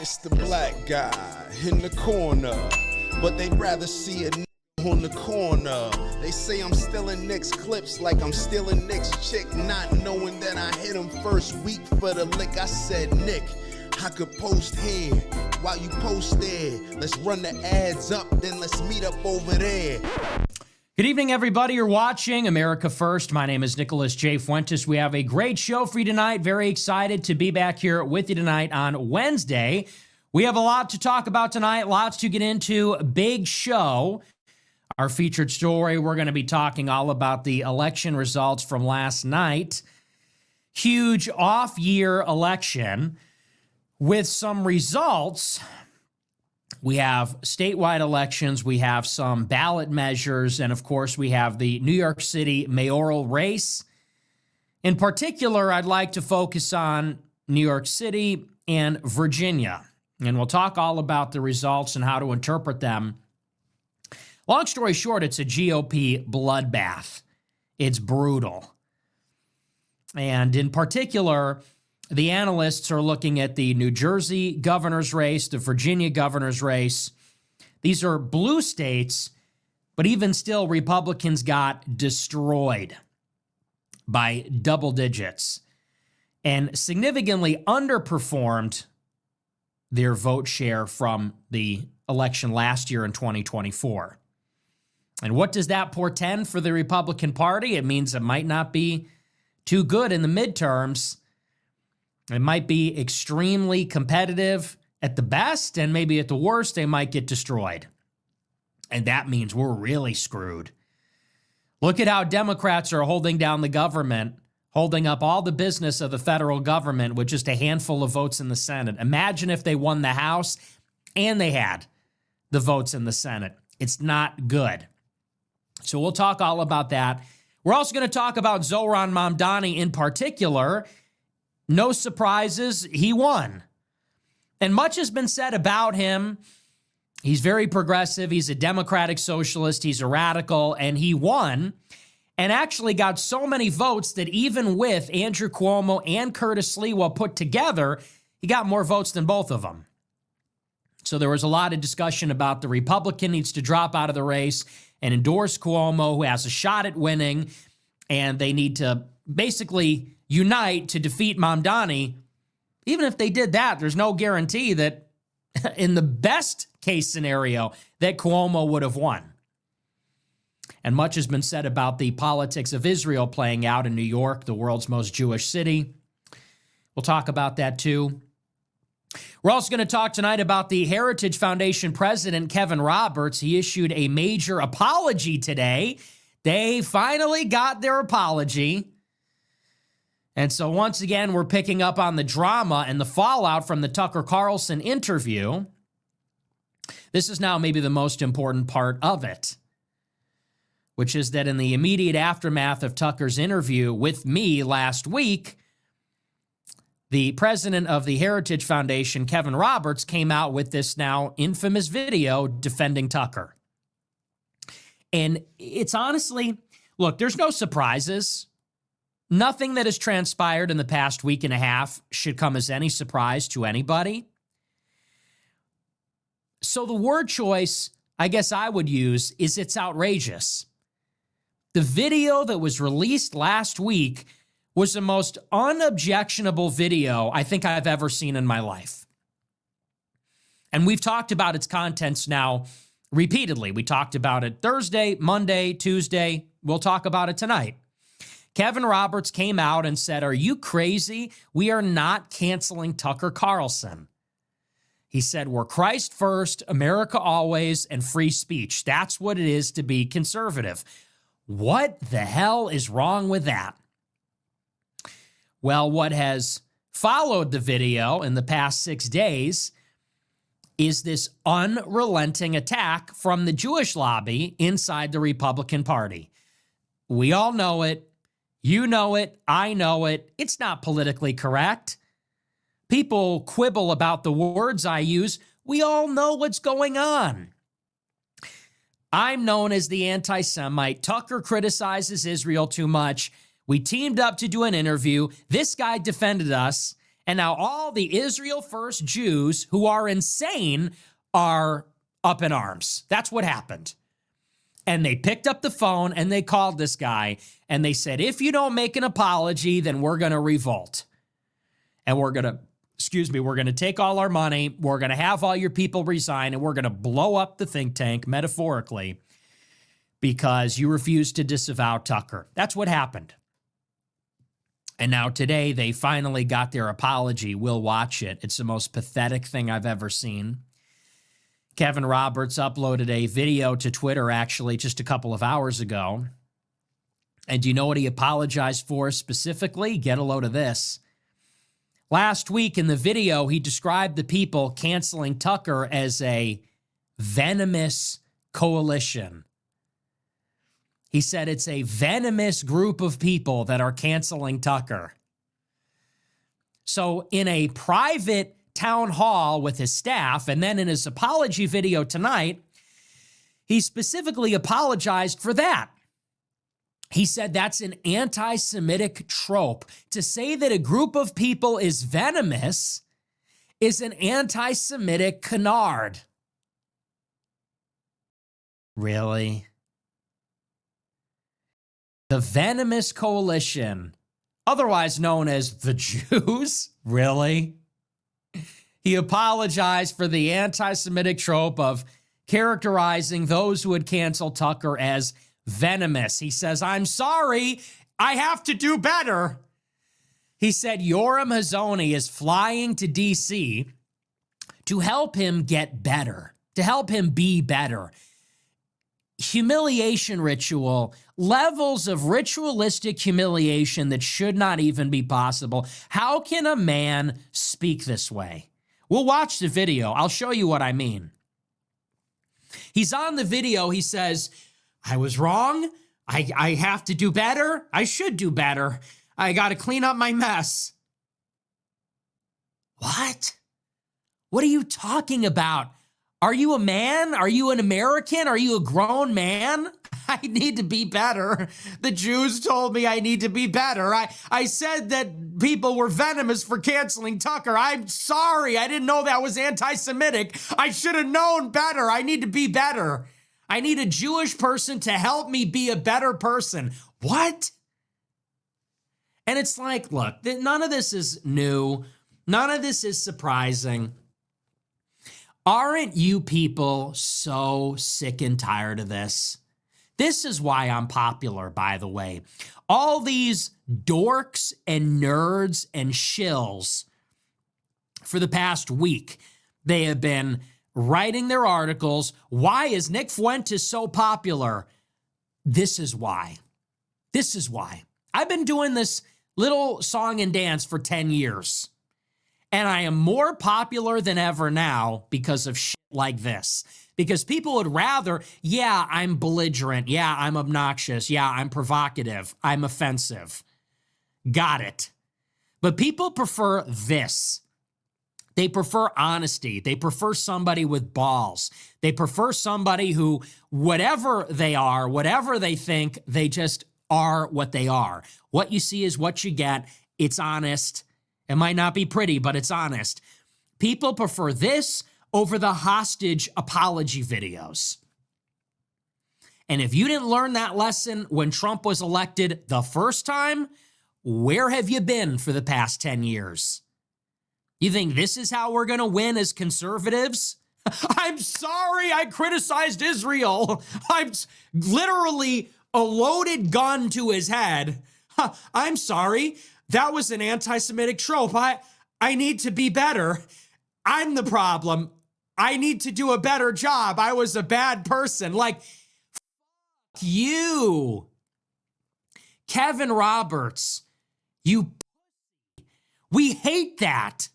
It's the black guy in the corner, but they'd rather see a on the corner. They say I'm stealing Nick's clips like I'm stealing Nick's chick, not knowing that I hit him first week for the lick. I said, Nick, I could post here while you post there. Let's run the ads up, then let's meet up over there. Good evening, everybody. You're watching America First. My name is Nicholas J. Fuentes. We have a great show for you tonight. Very excited to be back here with you tonight on Wednesday. We have a lot to talk about tonight, lots to get into. Big show. Our featured story, we're going to be talking all about the election results from last night. Huge off-year election with some results. We have statewide elections, we have some ballot measures, and of course we have the New York City mayoral race. In particular, I'd like to focus on New York City and Virginia, and we'll talk all about the results and how to interpret them. Long story short, it's a GOP bloodbath. It's brutal. And in particular, the analysts are looking at the New Jersey governor's race, the Virginia governor's race. These are blue states, but even still, Republicans got destroyed by double digits and significantly underperformed their vote share from the election last year in 2024. And what does that portend for the Republican Party? It means it might not be too good in the midterms. It might be extremely competitive at the best, and maybe at the worst, they might get destroyed. And that means we're really screwed. Look at how Democrats are holding down the government, holding up all the business of the federal government with just a handful of votes in the Senate. Imagine if they won the House and they had the votes in the Senate. It's not good. So we'll talk all about that. We're also going to talk about Zohran Mamdani in particular. No surprises, he won. And much has been said about him. He's very progressive. He's a democratic socialist. He's a radical, and he won and actually got so many votes that even with Andrew Cuomo and Curtis Sliwa put together, he got more votes than both of them. So there was a lot of discussion about the Republican needs to drop out of the race and endorse Cuomo, who has a shot at winning, and they need to basically unite to defeat Mamdani. Even if they did that, there's no guarantee that in the best case scenario that Cuomo would have won. And much has been said about the politics of Israel playing out in New York, the world's most Jewish city. We'll talk about that too. We're also going to talk tonight about the Heritage Foundation president, Kevin Roberts. He issued a major apology today. They finally got their apology. And so once again, we're picking up on the drama and the fallout from the Tucker Carlson interview. This is now maybe the most important part of it, which is that in the immediate aftermath of Tucker's interview with me last week, the president of the Heritage Foundation, Kevin Roberts, came out with this now infamous video defending Tucker. And it's honestly, look, there's no surprises. Nothing that has transpired in the past week and a half should come as any surprise to anybody. So the word choice, I guess I would use, is it's outrageous. The video that was released last week was the most unobjectionable video I think I've ever seen in my life. And we've talked about its contents now repeatedly. We talked about it Thursday, Monday, Tuesday. We'll talk about it tonight. Kevin Roberts came out and said, "Are you crazy? We are not canceling Tucker Carlson." He said, "We're Christ first, America always, and free speech. That's what it is to be conservative." What the hell is wrong with that? Well, what has followed the video in the past 6 days is this unrelenting attack from the Jewish lobby inside the Republican Party. We all know it. You know it. I know it. It's not politically correct. People quibble about the words I use. We all know what's going on. I'm known as the anti-Semite. Tucker criticizes Israel too much. We teamed up to do an interview. This guy defended us, And now all the Israel First Jews who are insane are up in arms. That's what happened. And they picked up the phone and they called this guy and they said, if you don't make an apology, then we're going to revolt. And we're going to take all our money. We're going to have all your people resign and we're going to blow up the think tank, metaphorically, because you refused to disavow Tucker. That's what happened. And now today they finally got their apology. We'll watch it. It's the most pathetic thing I've ever seen. Kevin Roberts uploaded a video to Twitter actually just a couple of hours ago. And do you know what he apologized for specifically? Get a load of this. Last week in the video, he described the people canceling Tucker as a venomous coalition. He said it's a venomous group of people that are canceling Tucker. So in a private town hall with his staff, and then in his apology video tonight, he specifically apologized for that. He said that's an anti-Semitic trope. To say that a group of people is venomous is an anti-Semitic canard. Really? The venomous coalition, otherwise known as the Jews? Really? He apologized for the anti-Semitic trope of characterizing those who had canceled Tucker as venomous. He says, I'm sorry, I have to do better. He said Yoram Hazony is flying to D.C. to help him get better, to help him be better. Humiliation ritual, levels of ritualistic humiliation that should not even be possible. How can a man speak this way? We'll watch the video. I'll show you what I mean. He's on the video. He says, I was wrong. I have to do better. I should do better. I got to clean up my mess. What? What are you talking about? Are you a man? Are you an American? Are you a grown man? I need to be better. The Jews told me I need to be better. I said that people were venomous for canceling Tucker. I'm sorry. I didn't know that was anti-Semitic. I should have known better. I need to be better. I need a Jewish person to help me be a better person. What? And it's like, look, none of this is new. None of this is surprising. Aren't you people so sick and tired of this? This is why I'm popular, by the way. All these dorks and nerds and shills for the past week, they have been writing their articles. Why is Nick Fuentes so popular? This is why. This is why. I've been doing this little song and dance for 10 years. And I am more popular than ever now because of shit like this. Because people would rather, yeah, I'm belligerent. Yeah, I'm obnoxious. Yeah, I'm provocative. I'm offensive. Got it. But people prefer this. They prefer honesty. They prefer somebody with balls. They prefer somebody who, whatever they are, whatever they think, they just are what they are. What you see is what you get. It's honest. It might not be pretty, but it's honest. People prefer this over the hostage apology videos. And if you didn't learn that lesson when Trump was elected the first time, where have you been for the past 10 years? You think this is how we're going to win as conservatives? I'm sorry I criticized Israel. I'm literally a loaded gun to his head. I'm sorry. That was an anti-Semitic trope. I need to be better. I'm the problem. I need to do a better job. I was a bad person. Like, fuck you. Kevin Roberts, we hate that.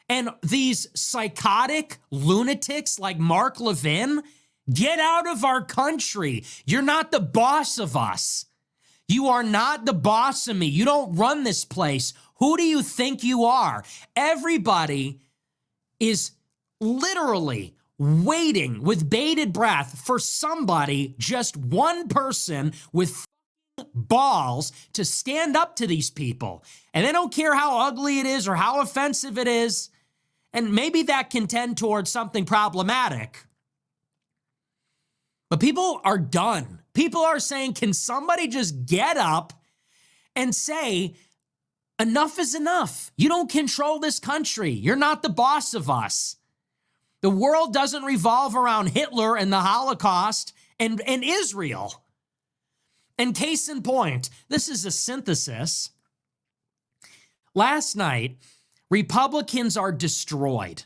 And these psychotic lunatics like Mark Levin, get out of our country. You're not the boss of us. You are not the boss of me. You don't run this place. Who do you think you are? Everybody is literally waiting with bated breath for somebody, just one person with balls to stand up to these people. And they don't care how ugly it is or how offensive it is. And maybe that can tend towards something problematic. But people are done. People are saying, can somebody just get up and say, enough is enough. You don't control this country. You're not the boss of us. The world doesn't revolve around Hitler and the Holocaust and Israel. And case in point, this is a synthesis. Last night, Republicans are destroyed.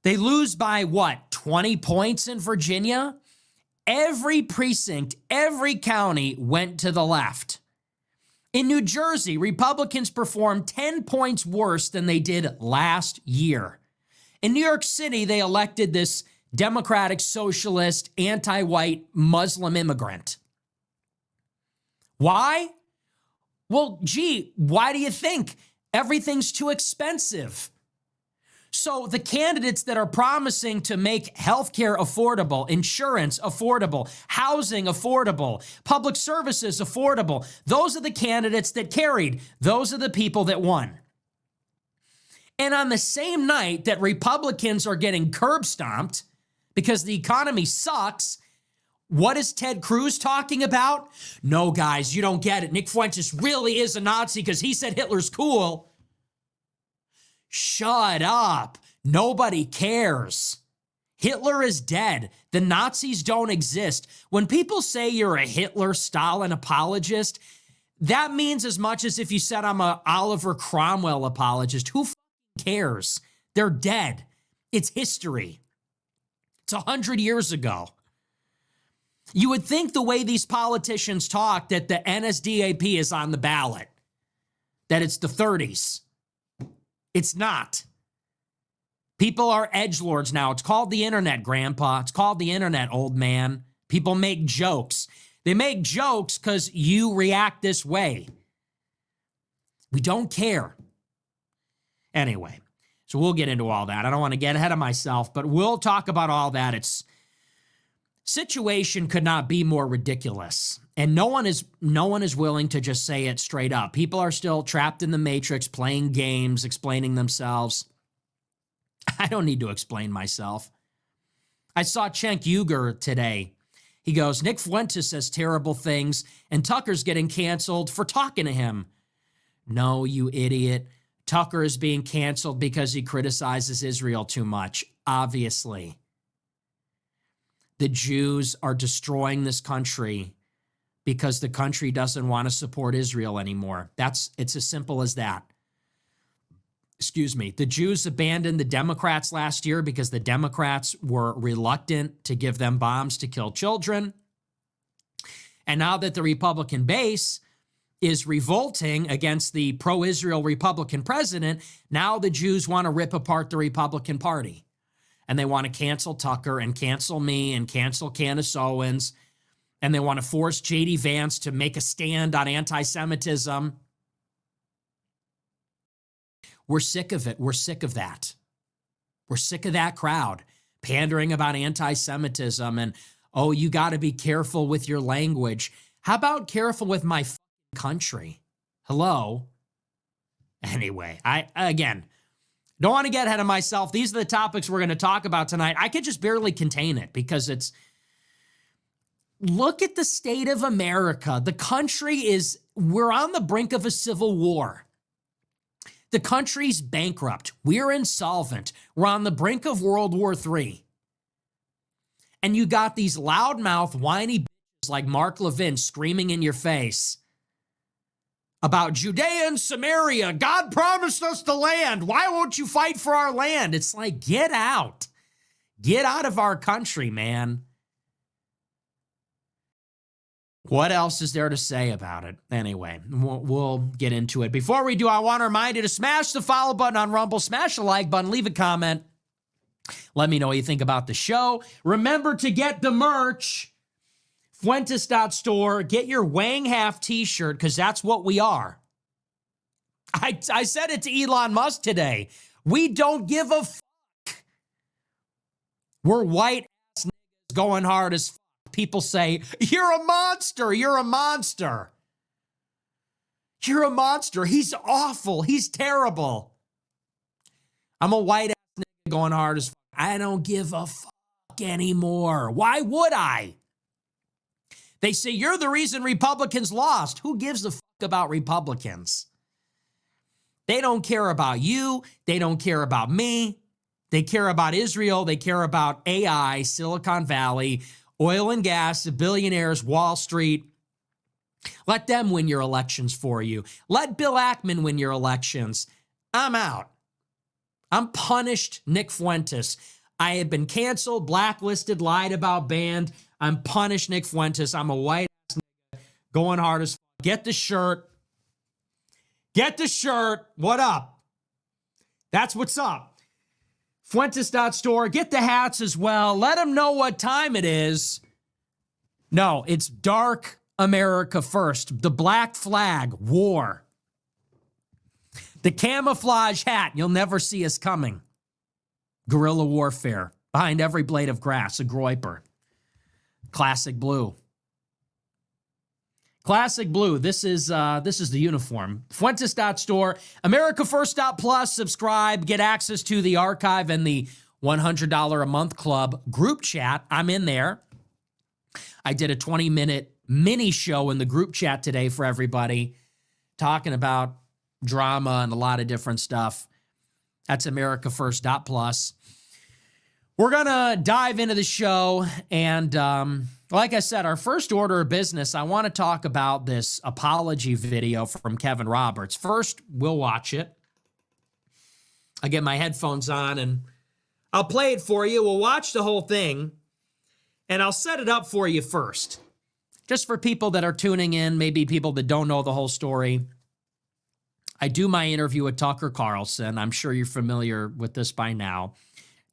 They lose by what, 20 points in Virginia? Every precinct, every county went to the left. In New Jersey, Republicans performed 10 points worse than they did last year. In New York City, they elected this Democratic, socialist, anti-white Muslim immigrant. Why? Well, gee, why do you think? Everything's too expensive. So the candidates that are promising to make healthcare affordable, insurance affordable, housing affordable, public services affordable, those are the candidates that carried. Those are the people that won. And on the same night that Republicans are getting curb stomped because the economy sucks, what is Ted Cruz talking about? No, guys, you don't get it. Nick Fuentes really is a Nazi because he said Hitler's cool. Shut up. Nobody cares. Hitler is dead. The Nazis don't exist. When people say you're a Hitler, Stalin apologist, that means as much as if you said I'm a Oliver Cromwell apologist. Who cares? They're dead. It's history. It's 100 years ago. You would think the way these politicians talk that the NSDAP is on the ballot, that it's the 30s. It's not. People are edgelords now. It's called the internet, Grandpa. It's called the internet, old man. People make jokes. They make jokes because you react this way. We don't care. Anyway, so we'll get into all that. I don't want to get ahead of myself, but we'll talk about all that. It's situation could not be more ridiculous. And no one is willing to just say it straight up. People are still trapped in the matrix, playing games, explaining themselves. I don't need to explain myself. I saw Cenk Uygur today. He goes, Nick Fuentes says terrible things, and Tucker's getting canceled for talking to him. No, you idiot. Tucker is being canceled because he criticizes Israel too much, obviously. The Jews are destroying this country because the country doesn't want to support Israel anymore. It's as simple as that. Excuse me. The Jews abandoned the Democrats last year because the Democrats were reluctant to give them bombs to kill children. And now that the Republican base is revolting against the pro-Israel Republican president, now the Jews want to rip apart the Republican Party. And they want to cancel Tucker and cancel me and cancel Candace Owens. And they want to force J.D. Vance to make a stand on anti-Semitism. We're sick of it. We're sick of that. We're sick of that crowd pandering about anti-Semitism and, oh, you got to be careful with your language. How about careful with my country? Hello? Anyway, again, don't want to get ahead of myself. These are the topics we're going to talk about tonight. I could just barely contain it because look at the state of America. The country we're on the brink of a civil war. The country's bankrupt. We're insolvent. We're on the brink of World War III. And you got these loudmouth, whiny bitches like Mark Levin screaming in your face about Judea and Samaria. God promised us the land. Why won't you fight for our land? It's like, get out. Get out of our country, man. What else is there to say about it? Anyway, we'll get into it. Before we do, I want to remind you to smash the follow button on Rumble, smash the like button, leave a comment. Let me know what you think about the show. Remember to get the merch, Fuentes.store. Get your Wang Half t-shirt because that's what we are. I said it to Elon Musk today. We don't give a fuck. We're white ass niggas going hard as fuck. people say, you're a monster, you're a monster. You're a monster. He's awful. He's terrible. I'm a white ass nigga going hard as fuck. I don't give a fuck anymore. Why would I? They say you're the reason Republicans lost. Who gives a fuck about Republicans? They don't care about you. They don't care about me. They care about Israel. They care about AI, Silicon Valley, oil and gas, the billionaires, Wall Street. Let them win your elections for you. Let Bill Ackman win your elections. I'm out. I'm punished, Nick Fuentes. I have been canceled, blacklisted, lied about, banned. I'm punished, Nick Fuentes. I'm a white ass nigga going hard as fuck. Get the shirt. Get the shirt. What up? That's what's up. Fuentes.store. Get the hats as well. Let them know what time it is. No, it's dark America first. The black flag, war. The camouflage hat, you'll never see us coming. Guerrilla warfare. Behind every blade of grass, a groiper. Classic blue. Classic blue. This is the uniform. Fuentes.store. AmericaFirst.plus. Subscribe. Get access to the archive and the $100 a month club group chat. I'm in there. I did a 20-minute mini show in the group chat today for everybody, talking about drama and a lot of different stuff. That's AmericaFirst.plus. We're going to dive into the show. And like I said, our first order of business, I want to talk about this apology video from Kevin Roberts. First, we'll watch it. I get my headphones on and I'll play it for you. We'll watch the whole thing and I'll set it up for you first. Just for people that are tuning in, maybe people that don't know the whole story. I do my interview with Tucker Carlson. I'm sure you're familiar with this by now.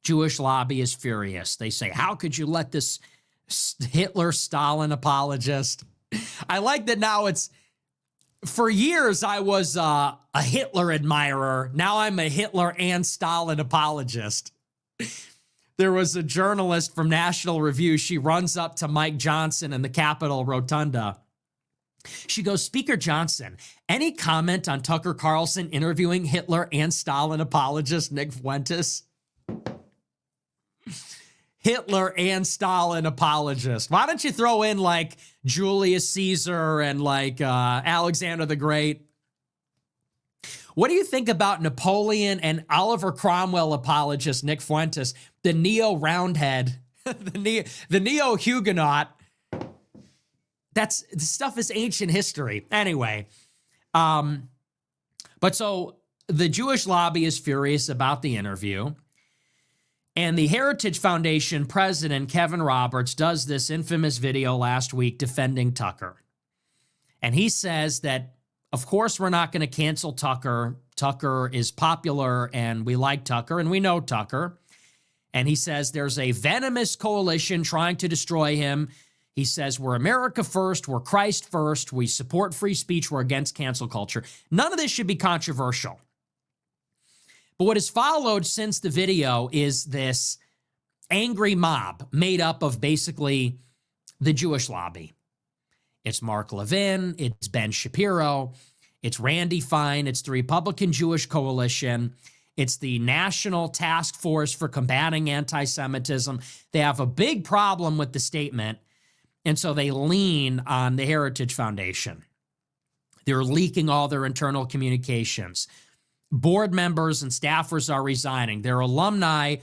Jewish lobby is furious. They say, how could you let this Hitler-Stalin apologist? I like that now it's, for years I was a Hitler admirer. Now I'm a Hitler and Stalin apologist. There was a journalist from National Review. She runs up to Mike Johnson in the Capitol Rotunda. She goes, Speaker Johnson, any comment on Tucker Carlson interviewing Hitler and Stalin apologist Nick Fuentes? Hitler and Stalin apologist. Why don't you throw in like Julius Caesar and like Alexander the Great? What do you think about Napoleon and Oliver Cromwell apologist Nick Fuentes, the neo-Roundhead, the neo-Huguenot? This stuff is ancient history. Anyway, but so the Jewish lobby is furious about the interview. And the Heritage Foundation president, Kevin Roberts, does this infamous video last week defending Tucker. And he says that, of course, we're not going to cancel Tucker. Tucker is popular and we like Tucker and we know Tucker. And he says there's a venomous coalition trying to destroy him. He says we're America first, we're Christ first, we support free speech, we're against cancel culture. None of this should be controversial. But what has followed since the video is this angry mob made up of basically the Jewish lobby. It's Mark Levin, it's Ben Shapiro, it's Randy Fine, it's the Republican Jewish Coalition, it's the National Task Force for Combating Anti-Semitism. They have a big problem with the statement, and so they lean on the Heritage Foundation. They're leaking all their internal communications. Board members and staffers are resigning. Their alumni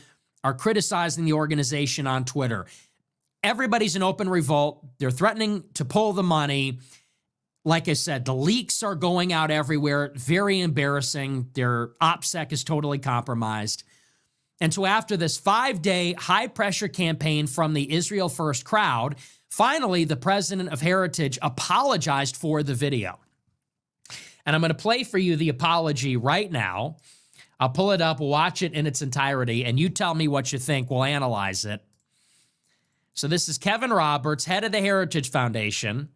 are criticizing the organization on Twitter. Everybody's in open revolt. They're threatening to pull the money. Like I said, the leaks are going out everywhere. Very embarrassing. Their OPSEC is totally compromised. And so after this 5-day high-pressure campaign from the Israel First crowd, finally, the president of Heritage apologized for the video. And I'm going to play for you the apology right now. I'll pull it up, we'll watch it in its entirety, and you tell me what you think. We'll analyze it. So this is Kevin Roberts, head of the Heritage Foundation.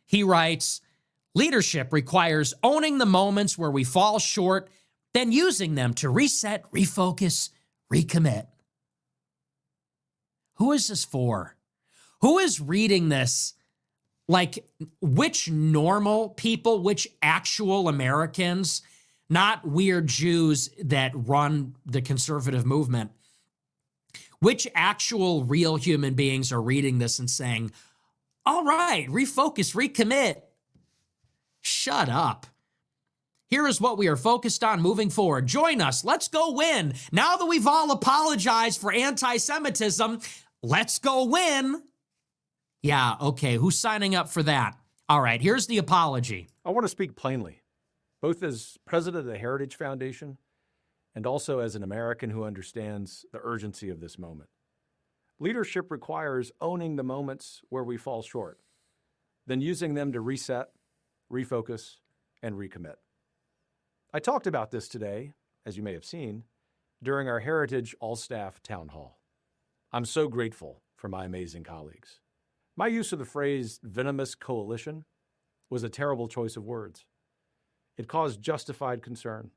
He writes, leadership requires owning the moments where we fall short, then using them to reset, refocus, recommit. Who is this for? Who is reading this? Like, which normal people, which actual Americans, not weird Jews that run the conservative movement, which actual real human beings are reading this and saying, all right, refocus, recommit. Shut up. Here is what we are focused on moving forward. Join us. Let's go win. Now that we've all apologized for anti-Semitism, let's go win. Yeah, okay. Who's signing up for that? All right, here's the apology. I want to speak plainly, both as president of the Heritage Foundation and also as an American who understands the urgency of this moment. Leadership requires owning the moments where we fall short, then using them to reset, refocus, and recommit. I talked about this today, as you may have seen, during our Heritage All-Staff Town Hall. I'm so grateful for my amazing colleagues. My use of the phrase venomous coalition was a terrible choice of words. It caused justified concern,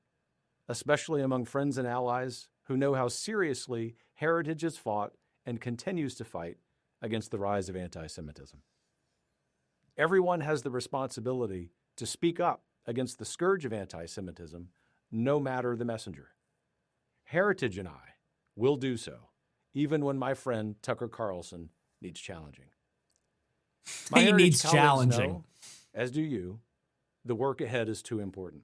especially among friends and allies who know how seriously Heritage has fought and continues to fight against the rise of anti-Semitism. Everyone has the responsibility to speak up against the scourge of anti-Semitism, no matter the messenger. Heritage and I will do so, even when my friend Tucker Carlson needs challenging. My He needs colleagues challenging. know, as do you, the work ahead is too important.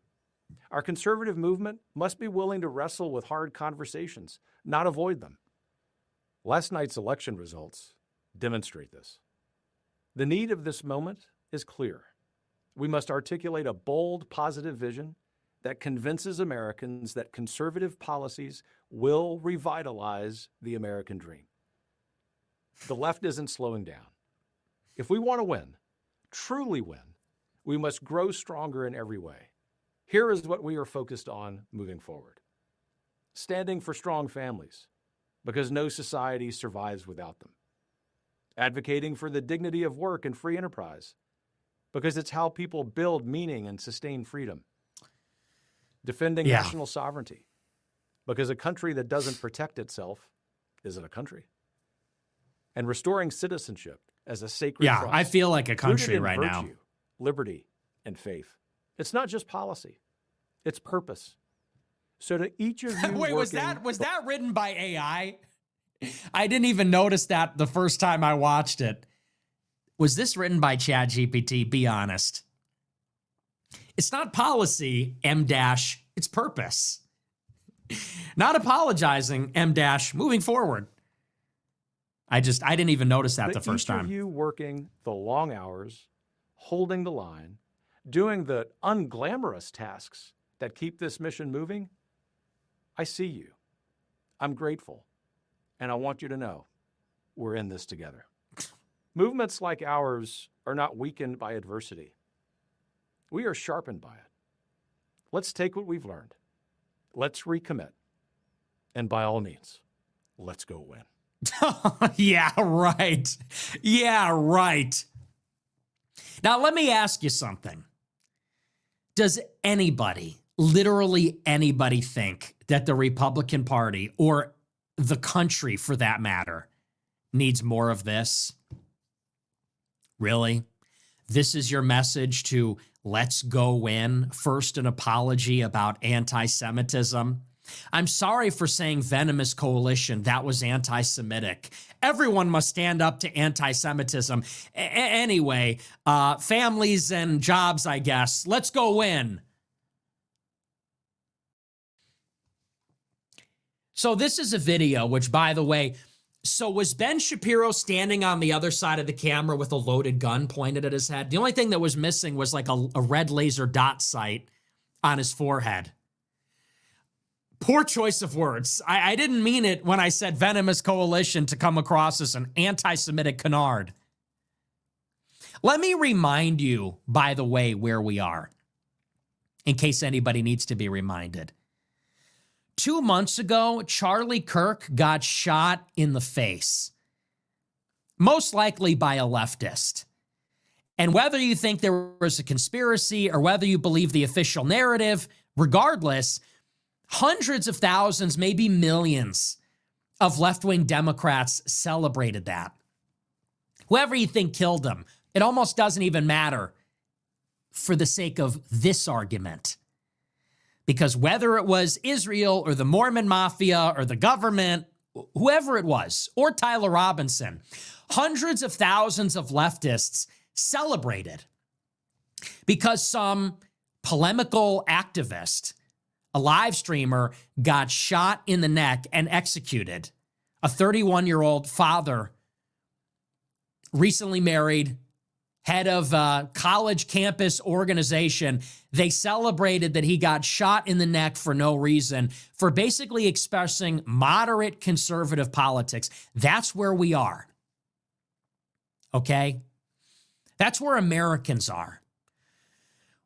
Our conservative movement must be willing to wrestle with hard conversations, not avoid them. Last night's election results demonstrate this. The need of this moment is clear. We must articulate a bold, positive vision that convinces Americans that conservative policies will revitalize the American dream. The left isn't slowing down. If we want to win, truly win, we must grow stronger in every way. Here is what we are focused on moving forward. Standing for strong families, because no society survives without them. Advocating for the dignity of work and free enterprise, because it's how people build meaning and sustain freedom. Defending national sovereignty, because a country that doesn't protect itself isn't a country. And restoring citizenship as a sacred trust, I feel like a country rooted in right now. virtue, liberty, and faith. It's not just policy, it's purpose. So to each of you Wait, was that written by AI? I didn't even notice that the first time I watched it. Was this written by ChatGPT? Be honest. It's not policy, M-, it's purpose. Not apologizing, M-, moving forward. I didn't even notice that the first time. Each of you working the long hours, holding the line, doing the unglamorous tasks that keep this mission moving, I see you. I'm grateful. And I want you to know we're in this together. Movements like ours are not weakened by adversity. We are sharpened by it. Let's take what we've learned. Let's recommit. And by all means, let's go win. Yeah, right. Yeah, right. Now, let me ask you something. Does anybody, literally anybody, think that the Republican Party, or the country for that matter, needs more of this? Really? This is your message to let's go win? First, an apology about anti-Semitism. I'm sorry for saying venomous coalition. That was anti-Semitic. Everyone must stand up to anti-Semitism. Anyway, families and jobs, I guess. Let's go win. So this is a video, which, by the way, so was Ben Shapiro standing on the other side of the camera with a loaded gun pointed at his head? The only thing that was missing was like a red laser dot sight on his forehead. Poor choice of words. I didn't mean it when I said venomous coalition to come across as an anti-Semitic canard. Let me remind you, by the way, where we are, in case anybody needs to be reminded. 2 months ago, Charlie Kirk got shot in the face, most likely by a leftist. And whether you think there was a conspiracy or whether you believe the official narrative, regardless, hundreds of thousands, maybe millions of left-wing Democrats celebrated that. whoever you think killed him, it almost doesn't even matter for the sake of this argument. Because whether it was Israel or the Mormon Mafia or the government, whoever it was, or Tyler Robinson, hundreds of thousands of leftists celebrated because some polemical activist, a live streamer, got shot in the neck and executed. A 31-year-old father, recently married, head of a college campus organization. They celebrated that he got shot in the neck for no reason, for basically expressing moderate conservative politics. That's where we are. Okay? That's where Americans are.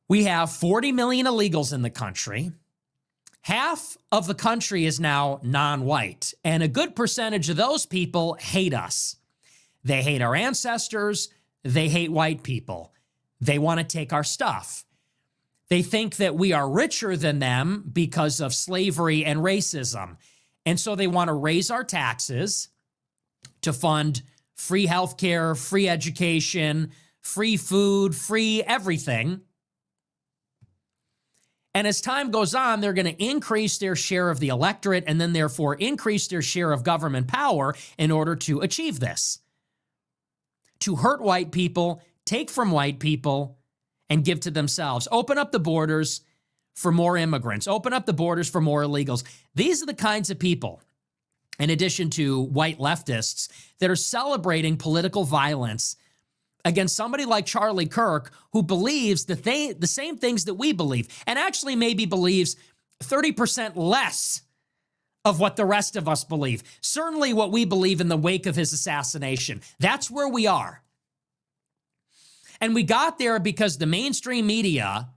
We have 40 million illegals in the country. Half of the country is now non-white, and a good percentage of those people hate us. They hate our ancestors. They hate white people. They want to take our stuff. They think that we are richer than them because of slavery and racism. And so they want to raise our taxes to fund free healthcare, free education, free food, free everything. And as time goes on, they're going to increase their share of the electorate and then therefore increase their share of government power in order to achieve this. To hurt white people, take from white people, and give to themselves. Open up the borders for more immigrants. Open up the borders for more illegals. These are the kinds of people, in addition to white leftists, that are celebrating political violence against somebody like Charlie Kirk, who believes the same things that we believe, and actually maybe believes 30% less of what the rest of us believe. Certainly what we believe in the wake of his assassination. That's where we are. And we got there because the mainstream media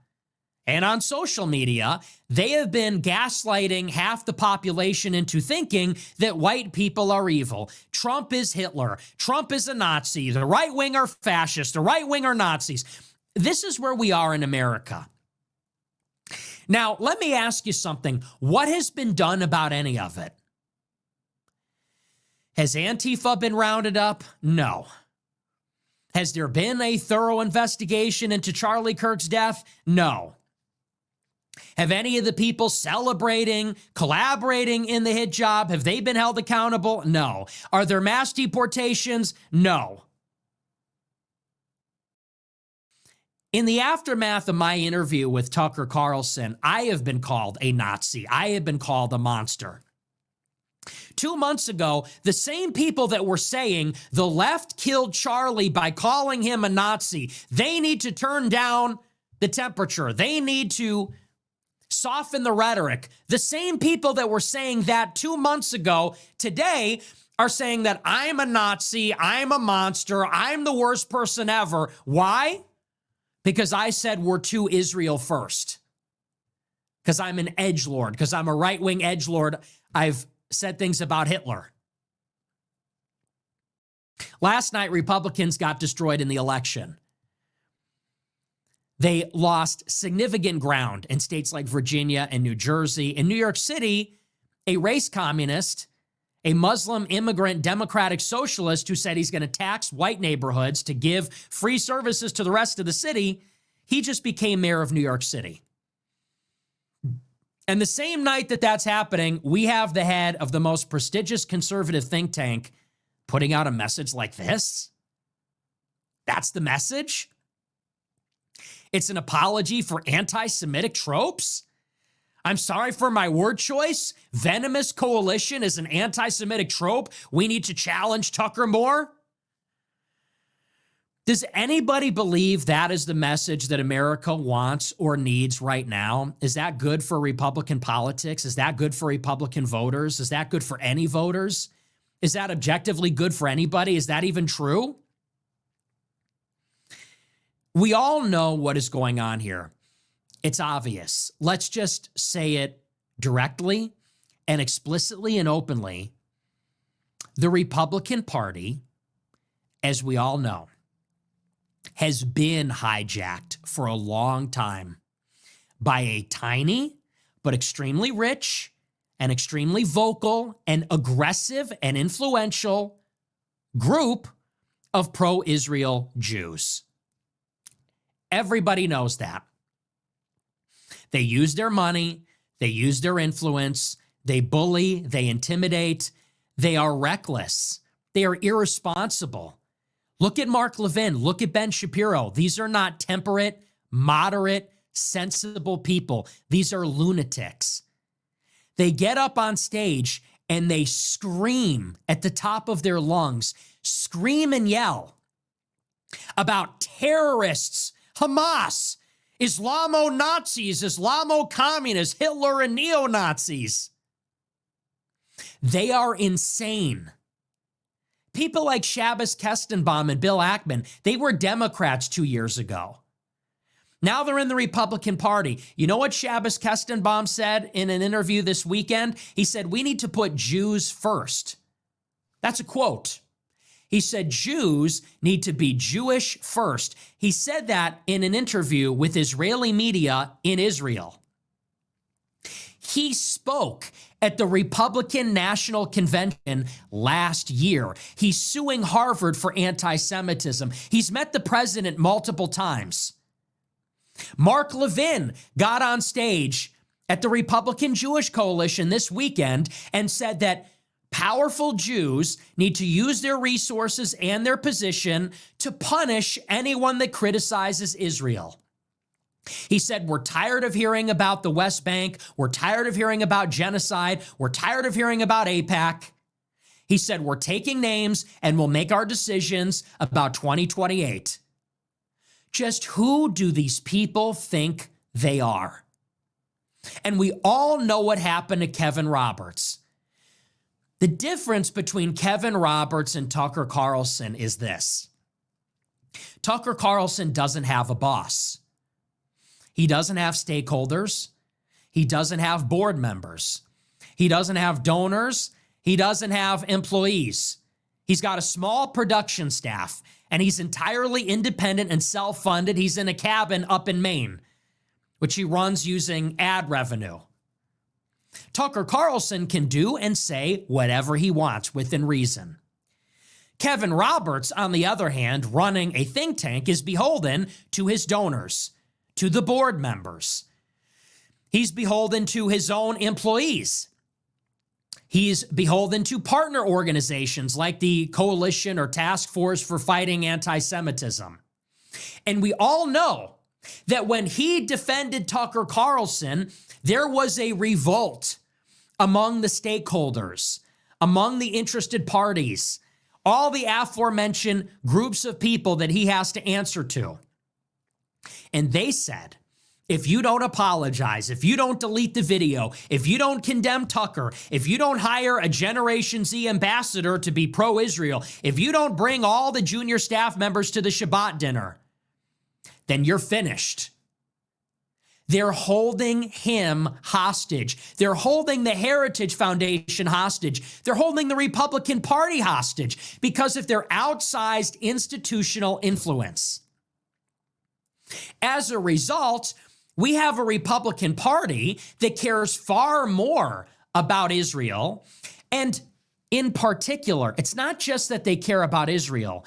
and on social media, they have been gaslighting half the population into thinking that white people are evil. Trump is Hitler. Trump is a Nazi. The right wing are fascists. The right wing are Nazis. This is where we are in America. Now, let me ask you something. What has been done about any of it? Has Antifa been rounded up? No. Has there been a thorough investigation into Charlie Kirk's death? No. Have any of the people celebrating, collaborating in the hit job, have they been held accountable? No. Are there mass deportations? No. In the aftermath of my interview with Tucker Carlson, I have been called a Nazi. I have been called a monster. 2 months ago, the same people that were saying the left killed Charlie by calling him a Nazi, they need to turn down the temperature. They need to soften the rhetoric. The same people that were saying that 2 months ago, today are saying that I'm a Nazi, I'm a monster, I'm the worst person ever. Why? Because I said we're too Israel first. Because I'm an edgelord, because I'm a right-wing edgelord. I've said things about Hitler. Last night, Republicans got destroyed in the election. They lost significant ground in states like Virginia and New Jersey. In New York City, a race communist, a Muslim immigrant democratic socialist who said he's going to tax white neighborhoods to give free services to the rest of the city, he just became mayor of New York City. And the same night that that's happening, we have the head of the most prestigious conservative think tank putting out a message like this. That's the message? It's an apology for anti-Semitic tropes? I'm sorry for my word choice. Venomous coalition is an anti-Semitic trope. We need to challenge Tucker more. Does anybody believe that is the message that America wants or needs right now? Is that good for Republican politics? Is that good for Republican voters? Is that good for any voters? Is that objectively good for anybody? Is that even true? We all know what is going on here. It's obvious. Let's just say it directly and explicitly and openly. The Republican Party, as we all know, has been hijacked for a long time by a tiny but extremely rich and extremely vocal and aggressive and influential group of pro-Israel Jews. Everybody knows that. They use their money, they use their influence, they bully, they intimidate, they are reckless, they are irresponsible. Look at Mark Levin, look at Ben Shapiro. These are not temperate, moderate, sensible people. These are lunatics. They get up on stage and they scream at the top of their lungs, scream and yell about terrorists, Hamas, Islamo-Nazis, Islamo-communists, Hitler and neo-Nazis. They are insane. People like Shabbos Kestenbaum and Bill Ackman, they were Democrats 2 years ago. Now they're in the Republican Party. You know what Shabbos Kestenbaum said in an interview this weekend? He said, we need to put Jews first. That's a quote. He said, Jews need to be Jewish first. He said that in an interview with Israeli media in Israel. He spoke at the Republican National Convention last year. He's suing Harvard for anti-Semitism. He's met the president multiple times. Mark Levin got on stage at the Republican Jewish Coalition this weekend and said that powerful Jews need to use their resources and their position to punish anyone that criticizes Israel. He said, we're tired of hearing about the West Bank. We're tired of hearing about genocide. We're tired of hearing about AIPAC. He said, we're taking names and we'll make our decisions about 2028. Just who do these people think they are? And we all know what happened to Kevin Roberts. The difference between Kevin Roberts and Tucker Carlson is this. Tucker Carlson doesn't have a boss. He doesn't have stakeholders. He doesn't have board members. He doesn't have donors. He doesn't have employees. He's got a small production staff, and he's entirely independent and self-funded. He's in a cabin up in Maine, which he runs using ad revenue. Tucker Carlson can do and say whatever he wants within reason. Kevin Roberts, on the other hand, running a think tank, is beholden to his donors, to the board members. He's beholden to his own employees. He's beholden to partner organizations like the Coalition or Task Force for Fighting Anti-Semitism. And we all know that when he defended Tucker Carlson, there was a revolt among the stakeholders, among the interested parties, all the aforementioned groups of people that he has to answer to. And they said, if you don't apologize, if you don't delete the video, if you don't condemn Tucker, if you don't hire a Generation Z ambassador to be pro-Israel, if you don't bring all the junior staff members to the Shabbat dinner, then you're finished. They're holding him hostage. They're holding the Heritage Foundation hostage. They're holding the Republican Party hostage because of their outsized institutional influence. As a result, we have a Republican Party that cares far more about Israel. And in particular, it's not just that they care about Israel.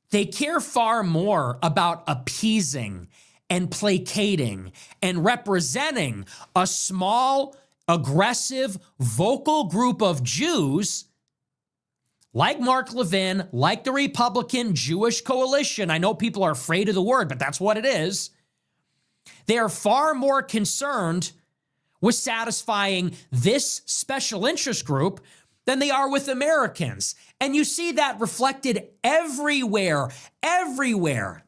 They care far more about appeasing and placating and representing a small, aggressive, vocal group of Jews like Mark Levin, like the Republican Jewish Coalition. I know people are afraid of the word, but that's what it is. They are far more concerned with satisfying this special interest group than they are with Americans. And you see that reflected everywhere, everywhere.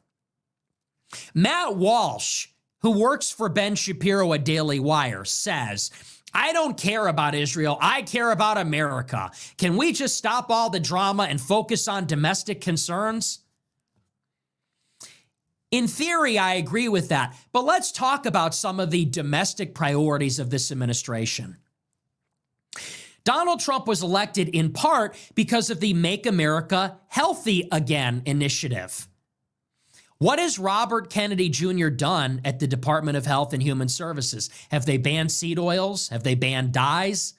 Matt Walsh, who works for Ben Shapiro at Daily Wire, says, I don't care about Israel. I care about America. Can we just stop all the drama and focus on domestic concerns? In theory, I agree with that. But let's talk about some of the domestic priorities of this administration. Donald Trump was elected in part because of the Make America Healthy Again initiative. What has Robert Kennedy Jr. done at the Department of Health and Human Services? Have they banned seed oils? Have they banned dyes?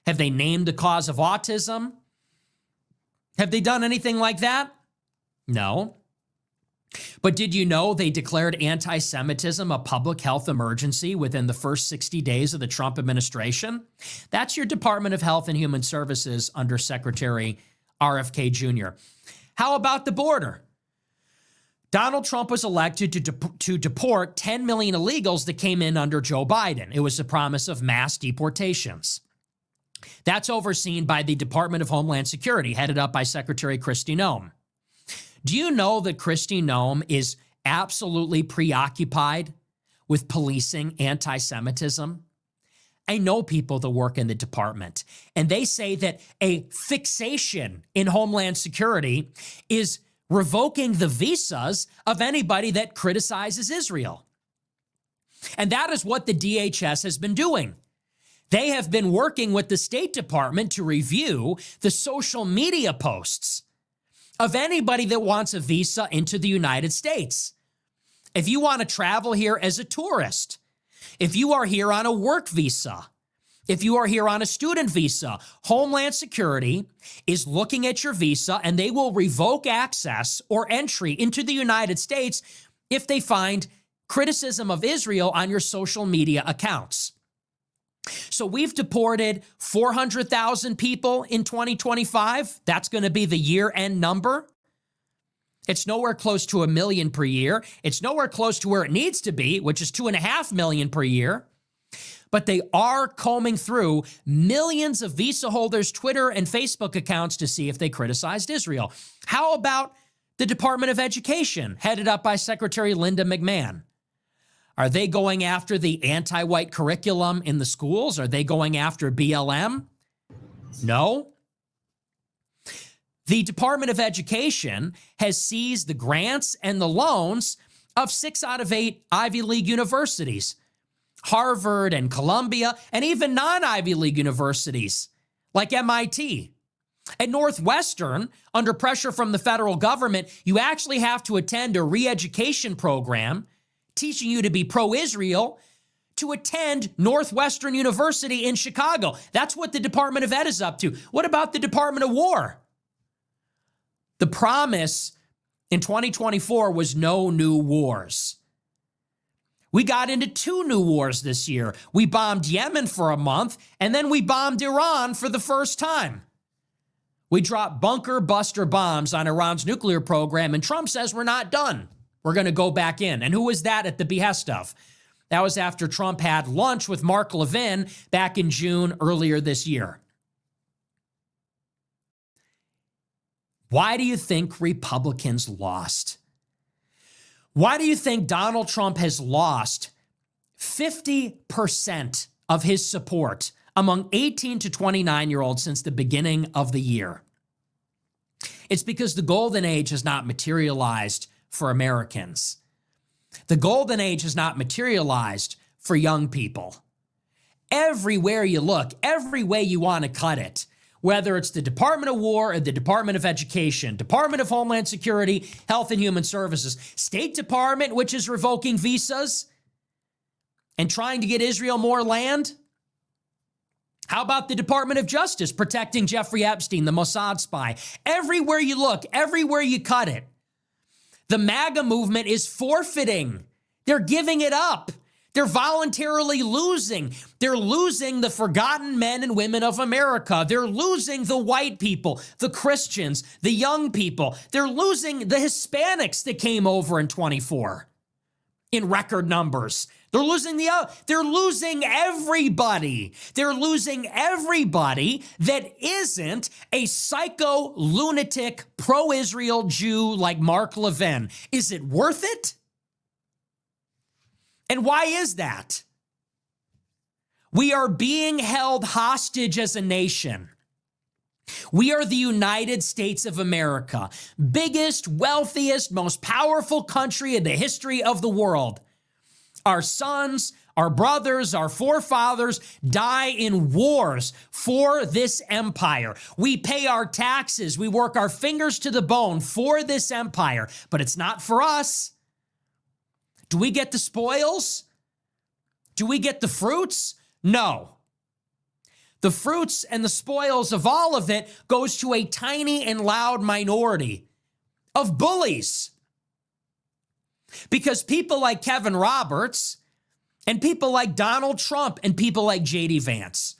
Have they named the cause of autism? Have they done anything like that? No. But did you know they declared anti-Semitism a public health emergency within the first 60 days of the Trump administration? That's your Department of Health and Human Services under Secretary RFK Jr. How about the border? Donald Trump was elected to deport 10 million illegals that came in under Joe Biden. It was the promise of mass deportations. That's overseen by the Department of Homeland Security, headed up by Secretary Kristi Noem. Do you know that Kristi Noem is absolutely preoccupied with policing anti-Semitism? I know people that work in the department, and they say that a fixation in Homeland Security is revoking the visas of anybody that criticizes Israel. And that is what the DHS has been doing. They have been working with the State Department to review the social media posts of anybody that wants a visa into the United States. If you want to travel here as a tourist, if you are here on a work visa, if you are here on a student visa, Homeland Security is looking at your visa and they will revoke access or entry into the United States if they find criticism of Israel on your social media accounts. So we've deported 400,000 people in 2025. That's going to be the year-end number. It's nowhere close to 1 million per year. It's nowhere close to where it needs to be, which is 2.5 million per year. But they are combing through millions of visa holders' Twitter and Facebook accounts to see if they criticized Israel. How about the Department of Education, headed up by Secretary Linda McMahon? Are they going after the anti-white curriculum in the schools? Are they going after BLM? No. The Department of Education has seized the grants and the loans of 6 out of 8 Ivy League universities, Harvard and Columbia, and even non-Ivy League universities like MIT. At Northwestern, under pressure from the federal government, you actually have to attend a re-education program teaching you to be pro-Israel to attend Northwestern University in Chicago. That's what the Department of Ed is up to. What about the Department of War? The promise in 2024 was no new wars. We got into 2 new wars this year. We bombed Yemen for a month, and then we bombed Iran for the first time. We dropped bunker buster bombs on Iran's nuclear program, and Trump says we're not done. We're going to go back in. And who was that at the behest of? That was after Trump had lunch with Mark Levin back in June earlier this year. Why do you think Republicans lost? Why do you think Donald Trump has lost 50% of his support among 18 to 29-year-olds since the beginning of the year? It's because the golden age has not materialized for Americans. The golden age has not materialized for young people. Everywhere you look, every way you want to cut it, whether it's the Department of War or the Department of Education, Department of Homeland Security, Health and Human Services, State Department, which is revoking visas and trying to get Israel more land. How about the Department of Justice protecting Jeffrey Epstein, the Mossad spy? Everywhere you look, everywhere you cut it, the MAGA movement is forfeiting. They're giving it up. They're voluntarily losing. They're losing the forgotten men and women of America. They're losing the white people, the Christians, the young people. They're losing the Hispanics that came over in 24 in record numbers. They're losing everybody. They're losing everybody that isn't a psycho lunatic pro-Israel Jew like Mark Levin. Is it worth it? And why is that? We are being held hostage as a nation. We are the United States of America, biggest, wealthiest, most powerful country in the history of the world. Our sons, our brothers, our forefathers die in wars for this empire. We pay our taxes. We work our fingers to the bone for this empire, but it's not for us. Do we get the spoils? Do we get the fruits? No. The fruits and the spoils of all of it goes to a tiny and loud minority of bullies. Because people like Kevin Roberts and people like Donald Trump and people like J.D. Vance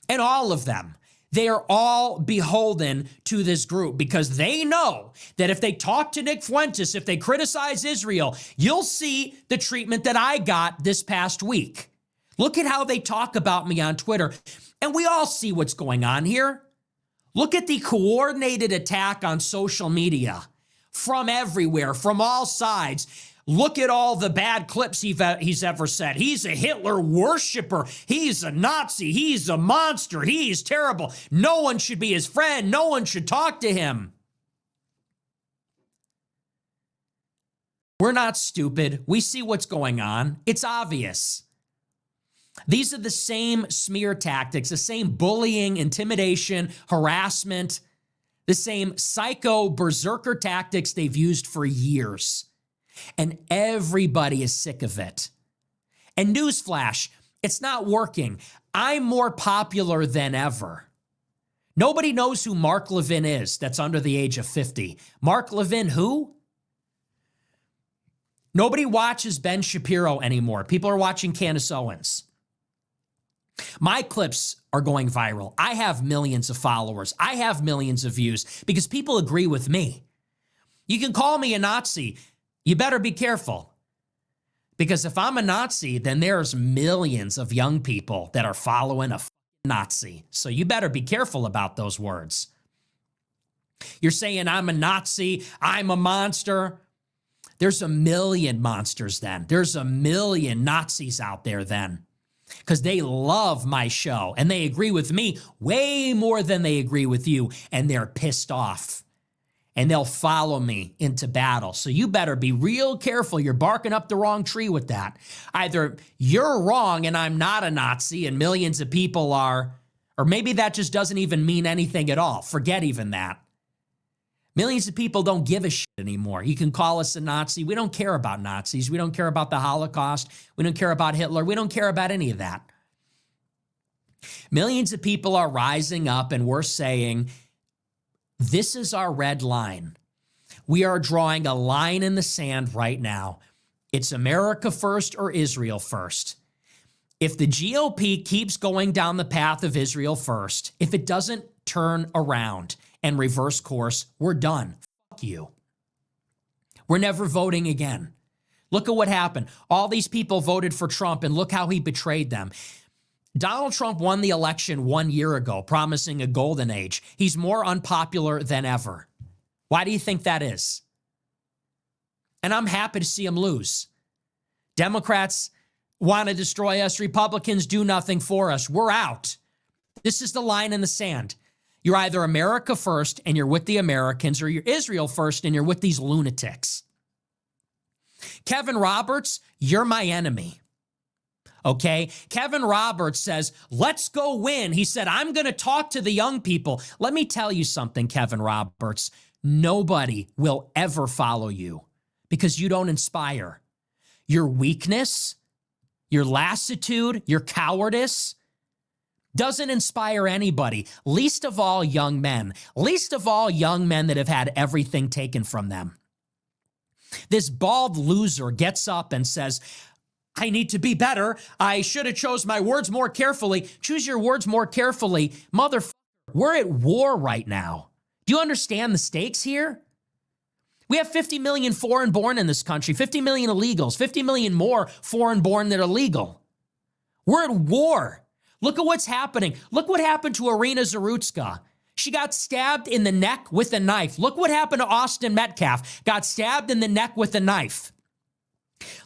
and all of them, they are all beholden to this group because they know that if they talk to Nick Fuentes, if they criticize Israel, you'll see the treatment that I got this past week. Look at how they talk about me on Twitter. And we all see what's going on here. Look at the coordinated attack on social media from everywhere, from all sides. Look at all the bad clips he's ever said. He's a Hitler worshiper. He's a Nazi. He's a monster. He's terrible. No one should be his friend. No one should talk to him. We're not stupid. We see what's going on. It's obvious. These are the same smear tactics, the same bullying, intimidation, harassment, the same psycho berserker tactics they've used for years. And everybody is sick of it. And newsflash, it's not working. I'm more popular than ever. Nobody knows who Mark Levin is that's under the age of 50. Mark Levin who? Nobody watches Ben Shapiro anymore. People are watching Candace Owens. My clips are going viral. I have millions of followers. I have millions of views because people agree with me. You can call me a Nazi. You better be careful. Because if I'm a Nazi, then there's millions of young people that are following a Nazi. So you better be careful about those words. You're saying I'm a Nazi, I'm a monster. There's a million monsters then. There's a million Nazis out there then. Because they love my show and they agree with me way more than they agree with you. And they're pissed off. And they'll follow me into battle. So you better be real careful. You're barking up the wrong tree with that. Either you're wrong and I'm not a Nazi and millions of people are, or maybe that just doesn't even mean anything at all. Forget even that. Millions of people don't give a shit anymore. You can call us a Nazi. We don't care about Nazis. We don't care about the Holocaust. We don't care about Hitler. We don't care about any of that. Millions of people are rising up and we're saying, this is our red line. We are drawing a line in the sand right now. It's America first or Israel first. If the GOP keeps going down the path of Israel first, if it doesn't turn around and reverse course, we're done. Fuck you. We're never voting again. Look at what happened. All these people voted for Trump and look how he betrayed them. Donald Trump won the election 1 year ago, promising a golden age. He's more unpopular than ever. Why do you think that is? And I'm happy to see him lose. Democrats want to destroy us. Republicans do nothing for us. We're out. This is the line in the sand. You're either America first and you're with the Americans, or you're Israel first and you're with these lunatics. Kevin Roberts, you're my enemy. Okay? Kevin Roberts says, let's go win. He said, I'm going to talk to the young people. Let me tell you something, Kevin Roberts. Nobody will ever follow you because you don't inspire. Your weakness, your lassitude, your cowardice doesn't inspire anybody, least of all young men. Least of all young men that have had everything taken from them. This bald loser gets up and says, I need to be better. I should have chose my words more carefully. Choose your words more carefully. Motherfucker, we're at war right now. Do you understand the stakes here? We have 50 million foreign born in this country, 50 million illegals, 50 million more foreign born that are legal. We're at war. Look at what's happening. Look what happened to Irina Zarutska. She got stabbed in the neck with a knife. Look what happened to Austin Metcalf. Got stabbed in the neck with a knife.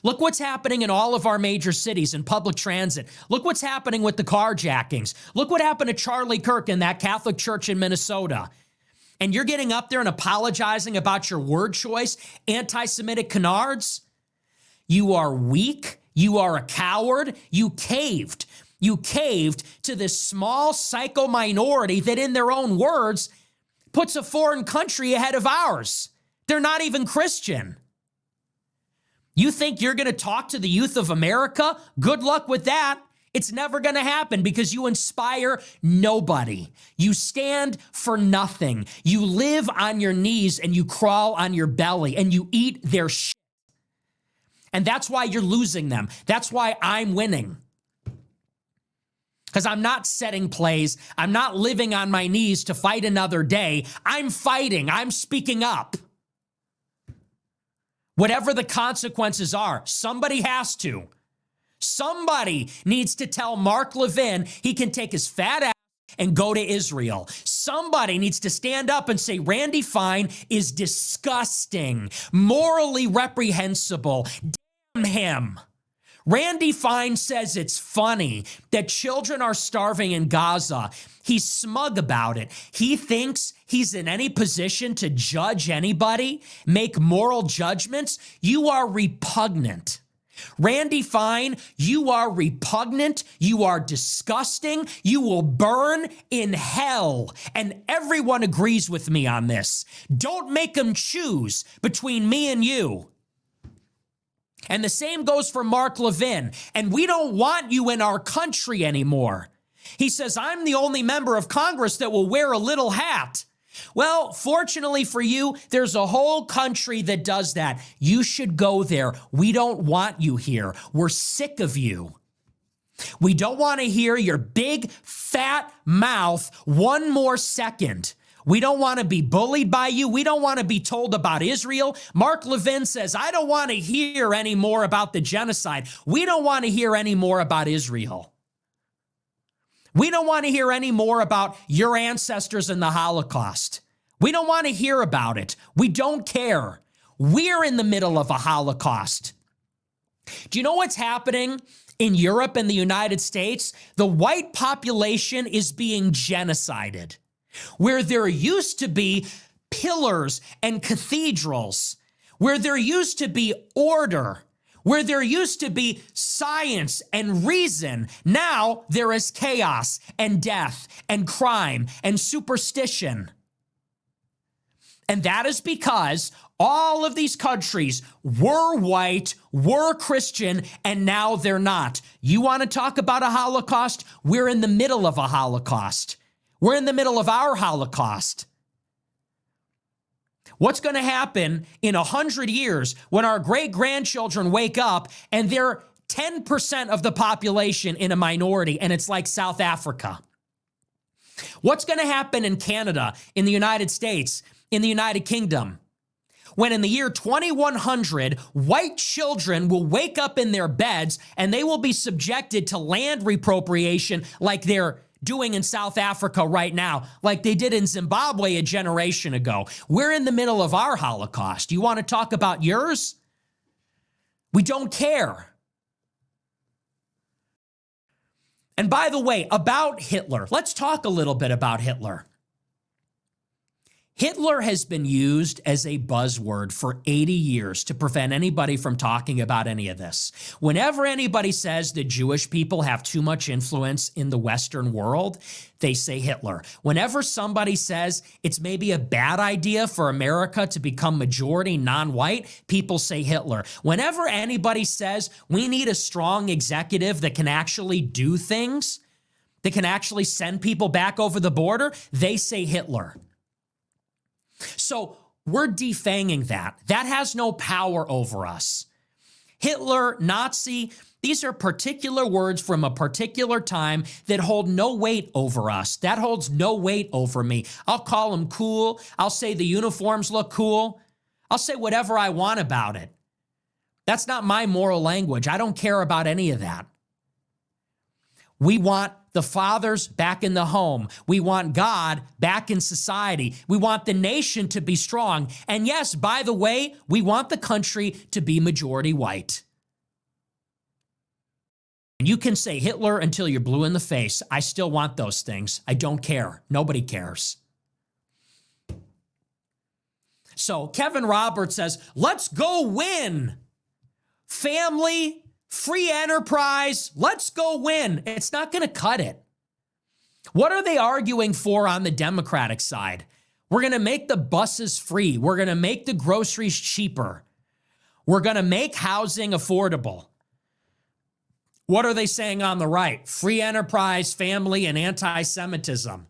Look what's happening in all of our major cities in public transit. Look what's happening with the carjackings. Look what happened to Charlie Kirk in that Catholic church in Minnesota. And you're getting up there and apologizing about your word choice, anti-Semitic canards? You are weak. You are a coward. You caved. You caved to this small psycho minority that, in their own words, puts a foreign country ahead of ours. They're not even Christian. You think you're going to talk to the youth of America? Good luck with that. It's never going to happen because you inspire nobody. You stand for nothing. You live on your knees and you crawl on your belly and you eat their shit. And that's why you're losing them. That's why I'm winning. Because I'm not setting plays. I'm not living on my knees to fight another day. I'm fighting. I'm speaking up. Whatever the consequences are, somebody has to. Somebody needs to tell Mark Levin he can take his fat ass and go to Israel. Somebody needs to stand up and say Randy Fine is disgusting, morally reprehensible. Damn him. Randy Fine says it's funny that children are starving in Gaza. He's smug about it. He thinks he's in any position to judge anybody, make moral judgments. You are repugnant. Randy Fine, you are repugnant. You are disgusting. You will burn in hell. And everyone agrees with me on this. Don't make them choose between me and you. And the same goes for Mark Levin. And we don't want you in our country anymore. He says, I'm the only member of Congress that will wear a little hat. Well, fortunately for you, there's a whole country that does that. You should go there. We don't want you here. We're sick of you. We don't want to hear your big, fat mouth one more second. We don't want to be bullied by you. We don't want to be told about Israel. Mark Levin says, I don't want to hear any more about the genocide. We don't want to hear any more about Israel. We don't want to hear any more about your ancestors in the Holocaust. We don't want to hear about it. We don't care. We're in the middle of a Holocaust. Do you know what's happening in Europe and the United States? The white population is being genocided. Where there used to be pillars and cathedrals, where there used to be order, where there used to be science and reason, now there is chaos and death and crime and superstition. And that is because all of these countries were white, were Christian, and now they're not. You want to talk about a Holocaust? We're in the middle of a Holocaust. We're in the middle of our Holocaust. What's going to happen in 100 years when our great-grandchildren wake up and they're 10% of the population in a minority and it's like South Africa? What's going to happen in Canada, in the United States, in the United Kingdom, when in the year 2100, white children will wake up in their beds and they will be subjected to land reappropriation like they're doing in South Africa right now, like they did in Zimbabwe a generation ago? We're in the middle of our Holocaust. You want to talk about yours? We don't care. And by the way, about Hitler, let's talk a little bit about Hitler. Hitler has been used as a buzzword for 80 years to prevent anybody from talking about any of this. Whenever anybody says the Jewish people have too much influence in the Western world, they say Hitler. Whenever somebody says it's maybe a bad idea for America to become majority non-white, people say Hitler. Whenever anybody says we need a strong executive that can actually do things, that can actually send people back over the border, they say Hitler. So we're defanging that. That has no power over us. Hitler, Nazi, these are particular words from a particular time that hold no weight over us. That holds no weight over me. I'll call them cool. I'll say the uniforms look cool. I'll say whatever I want about it. That's not my moral language. I don't care about any of that. We want the fathers back in the home. We want God back in society. We want the nation to be strong. And yes, by the way, we want the country to be majority white. And you can say Hitler until you're blue in the face. I still want those things. I don't care. Nobody cares. So Kevin Roberts says, let's go win. Family, free enterprise, let's go win. It's not going to cut it. What are they arguing for on the Democratic side? We're going to make the buses free. We're going to make the groceries cheaper. We're going to make housing affordable. What are they saying on the right? Free enterprise, family, and anti-Semitism.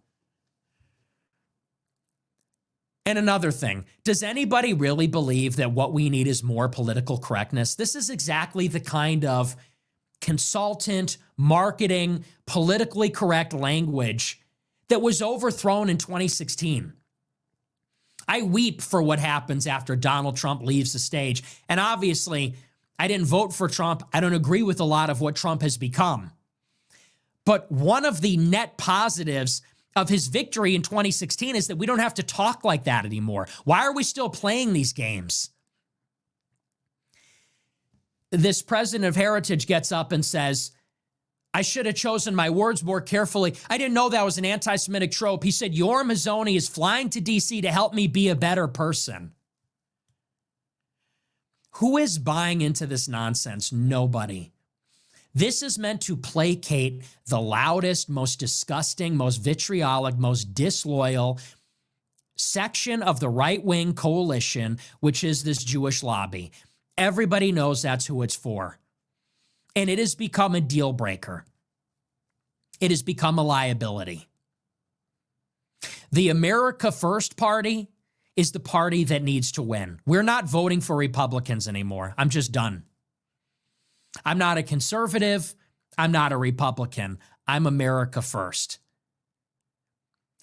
And another thing, does anybody really believe that what we need is more political correctness? This is exactly the kind of consultant, marketing, politically correct language that was overthrown in 2016. I weep for what happens after Donald Trump leaves the stage. And obviously, I didn't vote for Trump. I don't agree with a lot of what Trump has become. But one of the net positives of his victory in 2016 is that we don't have to talk like that anymore. Why are we still playing these games? This president of Heritage gets up and says, I should have chosen my words more carefully. I didn't know that was an anti-Semitic trope. He said, Yoram Hazony is flying to D.C. to help me be a better person. Who is buying into this nonsense? Nobody. This is meant to placate the loudest, most disgusting, most vitriolic, most disloyal section of the right-wing coalition, which is this Jewish lobby. Everybody knows that's who it's for. And it has become a deal breaker. It has become a liability. The America First party is the party that needs to win. We're not voting for Republicans anymore. I'm just done. I'm not a conservative. I'm not a Republican. I'm America First.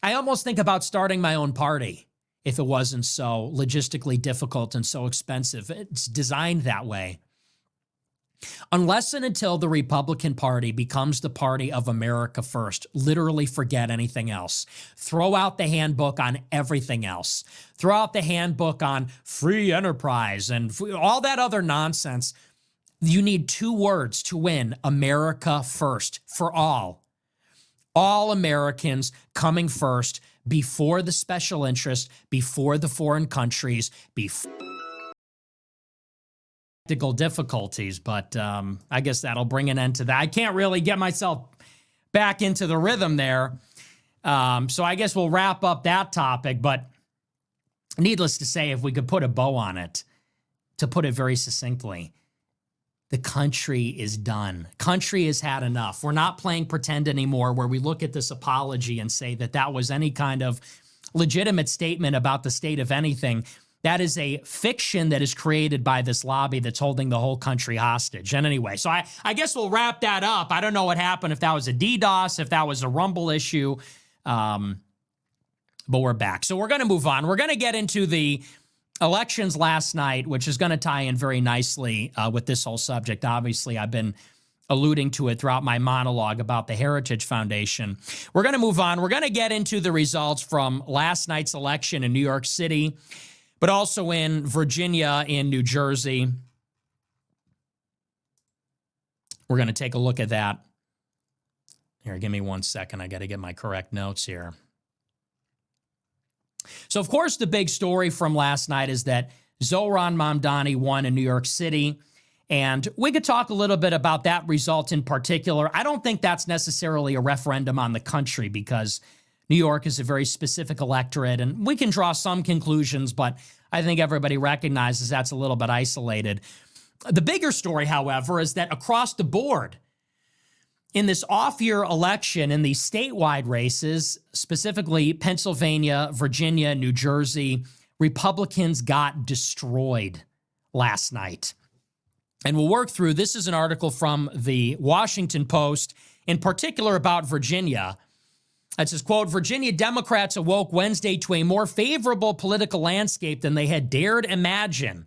I almost think about starting my own party if it wasn't so logistically difficult and so expensive. It's designed that way. Unless and until the Republican Party becomes the party of America First, literally forget anything else. Throw out the handbook on everything else. Throw out the handbook on free enterprise and all that other nonsense. You need two words to win: America First for all. All Americans coming first before the special interest, before the foreign countries, before technical difficulties, but I guess that'll bring an end to that. I can't really get myself back into the rhythm there. So I guess we'll wrap up that topic, but needless to say, if we could put a bow on it, to put it very succinctly, the country is done. Country has had enough. We're not playing pretend anymore where we look at this apology and say that that was any kind of legitimate statement about the state of anything. That is a fiction that is created by this lobby that's holding the whole country hostage. And anyway, so I guess we'll wrap that up. I don't know what happened, if that was a DDoS, if that was a Rumble issue, but we're back. So we're going to move on. We're going to get into the elections last night, which is going to tie in very nicely with this whole subject. Obviously, I've been alluding to it throughout my monologue about the Heritage Foundation. We're going to move on. We're going to get into the results from last night's election in New York City, but also in Virginia, in New Jersey. We're going to take a look at that. Here, give me 1 second. I got to get my correct notes here. So, of course, the big story from last night is that Zohran Mamdani won in New York City. And we could talk a little bit about that result in particular. I don't think that's necessarily a referendum on the country because New York is a very specific electorate, and we can draw some conclusions, but I think everybody recognizes that's a little bit isolated. The bigger story, however, is that across the board, in this off-year election, in these statewide races, specifically Pennsylvania, Virginia, New Jersey, Republicans got destroyed last night. And we'll work through, this is an article from the Washington Post, in particular about Virginia. It says, quote, Virginia Democrats awoke Wednesday to a more favorable political landscape than they had dared imagine.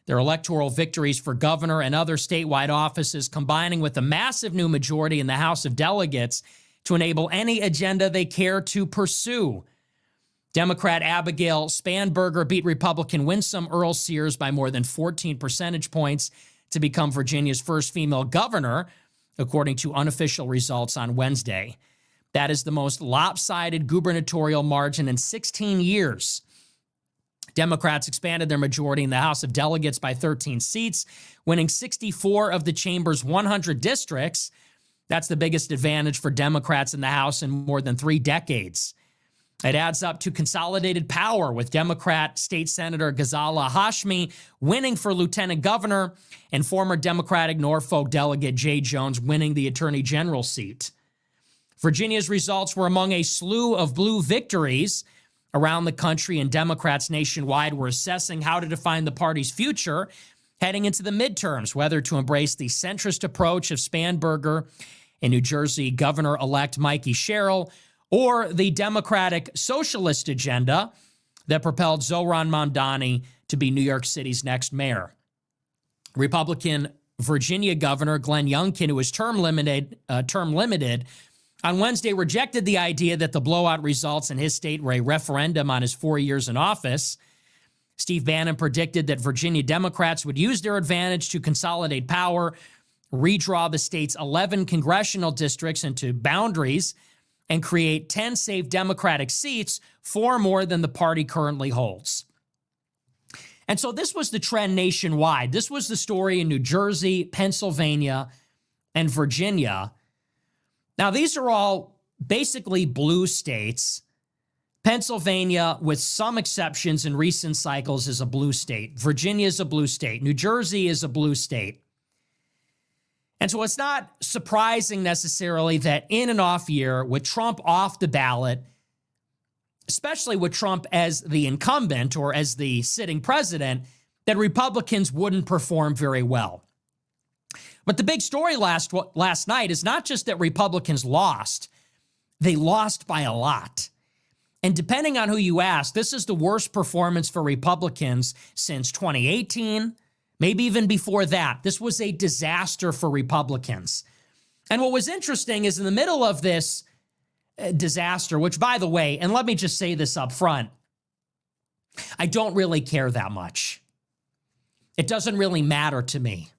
Their electoral victories for governor and other statewide offices combining with a massive new majority in the House of Delegates to enable any agenda they care to pursue. Democrat Abigail Spanberger beat Republican Winsome Earl Sears by more than 14 percentage points to become Virginia's first female governor, according to unofficial results on Wednesday. That is the most lopsided gubernatorial margin in 16 years. Democrats expanded their majority in the House of Delegates by 13 seats, winning 64 of the chamber's 100 districts. That's the biggest advantage for Democrats in the House in more than 3 decades. It adds up to consolidated power, with Democrat State Senator Ghazala Hashmi winning for lieutenant governor and former Democratic Norfolk delegate Jay Jones winning the attorney general seat. Virginia's results were among a slew of blue victories around the country, and Democrats nationwide were assessing how to define the party's future heading into the midterms, whether to embrace the centrist approach of Spanberger and New Jersey Governor-elect Mikey Sherrill, or the Democratic socialist agenda that propelled Zohran Mamdani to be New York City's next mayor. Republican Virginia Governor Glenn Youngkin, who was term limited, on Wednesday rejected the idea that the blowout results in his state were a referendum on his 4 years in office. Steve Bannon predicted that Virginia Democrats would use their advantage to consolidate power, redraw the state's 11 congressional districts into boundaries, and create 10 safe Democratic seats, 4 more than the party currently holds. And so this was the trend nationwide. This was the story in New Jersey, Pennsylvania, and Virginia. Now, these are all basically blue states. Pennsylvania, with some exceptions in recent cycles, is a blue state. Virginia is a blue state. New Jersey is a blue state. And so it's not surprising necessarily that in an off year, with Trump off the ballot, especially with Trump as the incumbent or as the sitting president, that Republicans wouldn't perform very well. But the big story last night is not just that Republicans lost, they lost by a lot. And depending on who you ask, this is the worst performance for Republicans since 2018, maybe even before that. This was a disaster for Republicans. And what was interesting is in the middle of this disaster, which, by the way, and let me just say this up front, I don't really care that much. It doesn't really matter to me.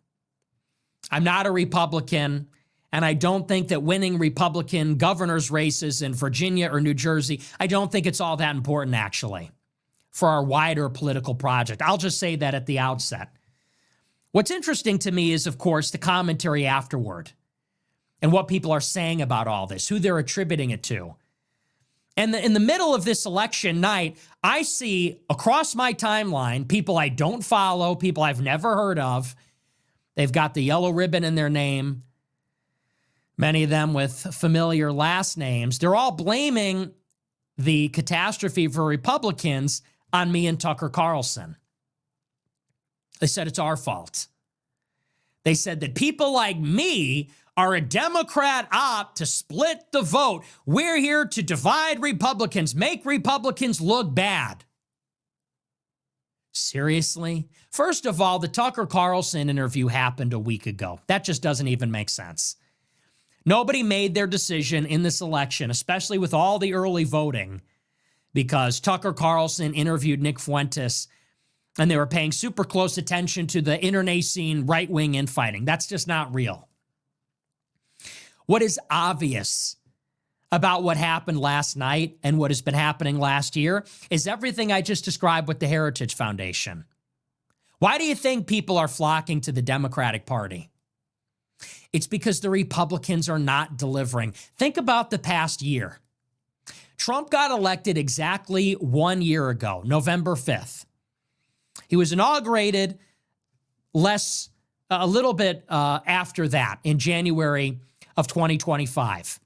I'm not a Republican, and I don't think that winning Republican governor's races in Virginia or New Jersey, I don't think it's all that important, actually, for our wider political project. I'll just say that at the outset. What's interesting to me is, of course, the commentary afterward and what people are saying about all this, who they're attributing it to. And in the middle of this election night, I see across my timeline people I don't follow, people I've never heard of. They've got the yellow ribbon in their name, many of them with familiar last names. They're all blaming the catastrophe for Republicans on me and Tucker Carlson. They said it's our fault. They said that people like me are a Democrat op to split the vote. We're here to divide Republicans, make Republicans look bad. Seriously? First of all, the Tucker Carlson interview happened a week ago. That just doesn't even make sense. Nobody made their decision in this election, especially with all the early voting, because Tucker Carlson interviewed Nick Fuentes and they were paying super close attention to the internecine right-wing infighting. That's just not real. What is obvious about what happened last night and what has been happening last year is everything I just described with the Heritage Foundation. Why do you think people are flocking to the Democratic Party? It's because the Republicans are not delivering. Think about the past year. Trump got elected exactly 1 year ago, November 5th. He was inaugurated a little bit after that, in January of 2025.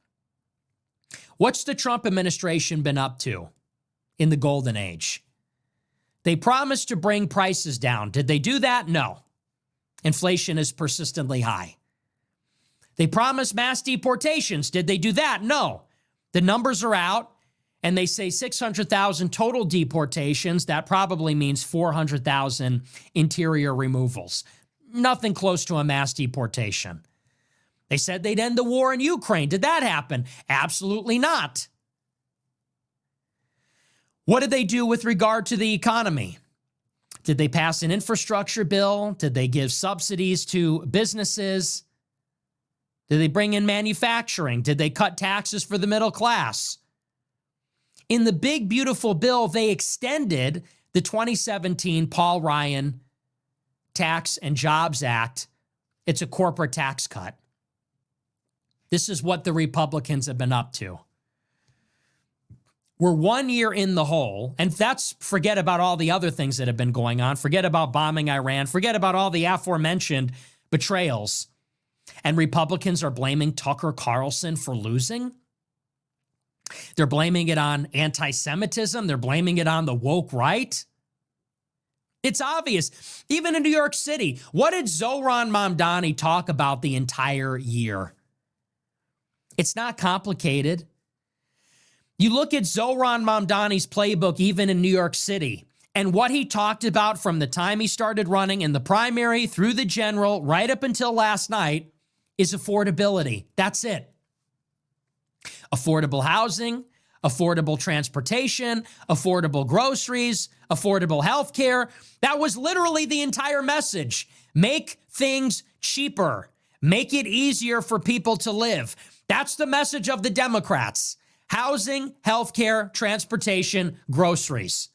What's the Trump administration been up to in the golden age? They promised to bring prices down. Did they do that? No. Inflation is persistently high. They promised mass deportations. Did they do that? No. The numbers are out, and they say 600,000 total deportations. That probably means 400,000 interior removals. Nothing close to a mass deportation. They said they'd end the war in Ukraine. Did that happen? Absolutely not. What did they do with regard to the economy? Did they pass an infrastructure bill? Did they give subsidies to businesses? Did they bring in manufacturing? Did they cut taxes for the middle class? In the big, beautiful bill, they extended the 2017 Paul Ryan Tax and Jobs Act. It's a corporate tax cut. This is what the Republicans have been up to. We're 1 year in the hole, and forget about all the other things that have been going on. Forget about bombing Iran. Forget about all the aforementioned betrayals. And Republicans are blaming Tucker Carlson for losing. They're blaming it on anti-Semitism. They're blaming it on the woke right. It's obvious. Even in New York City, what did Zohran Mamdani talk about the entire year? It's not complicated. You look at Zohran Mamdani's playbook even in New York City, and what he talked about from the time he started running in the primary through the general right up until last night is affordability. That's it. Affordable housing, affordable transportation, affordable groceries, affordable health care. That was literally the entire message. Make things cheaper. Make it easier for people to live. That's the message of the Democrats. Housing, health care, transportation, groceries.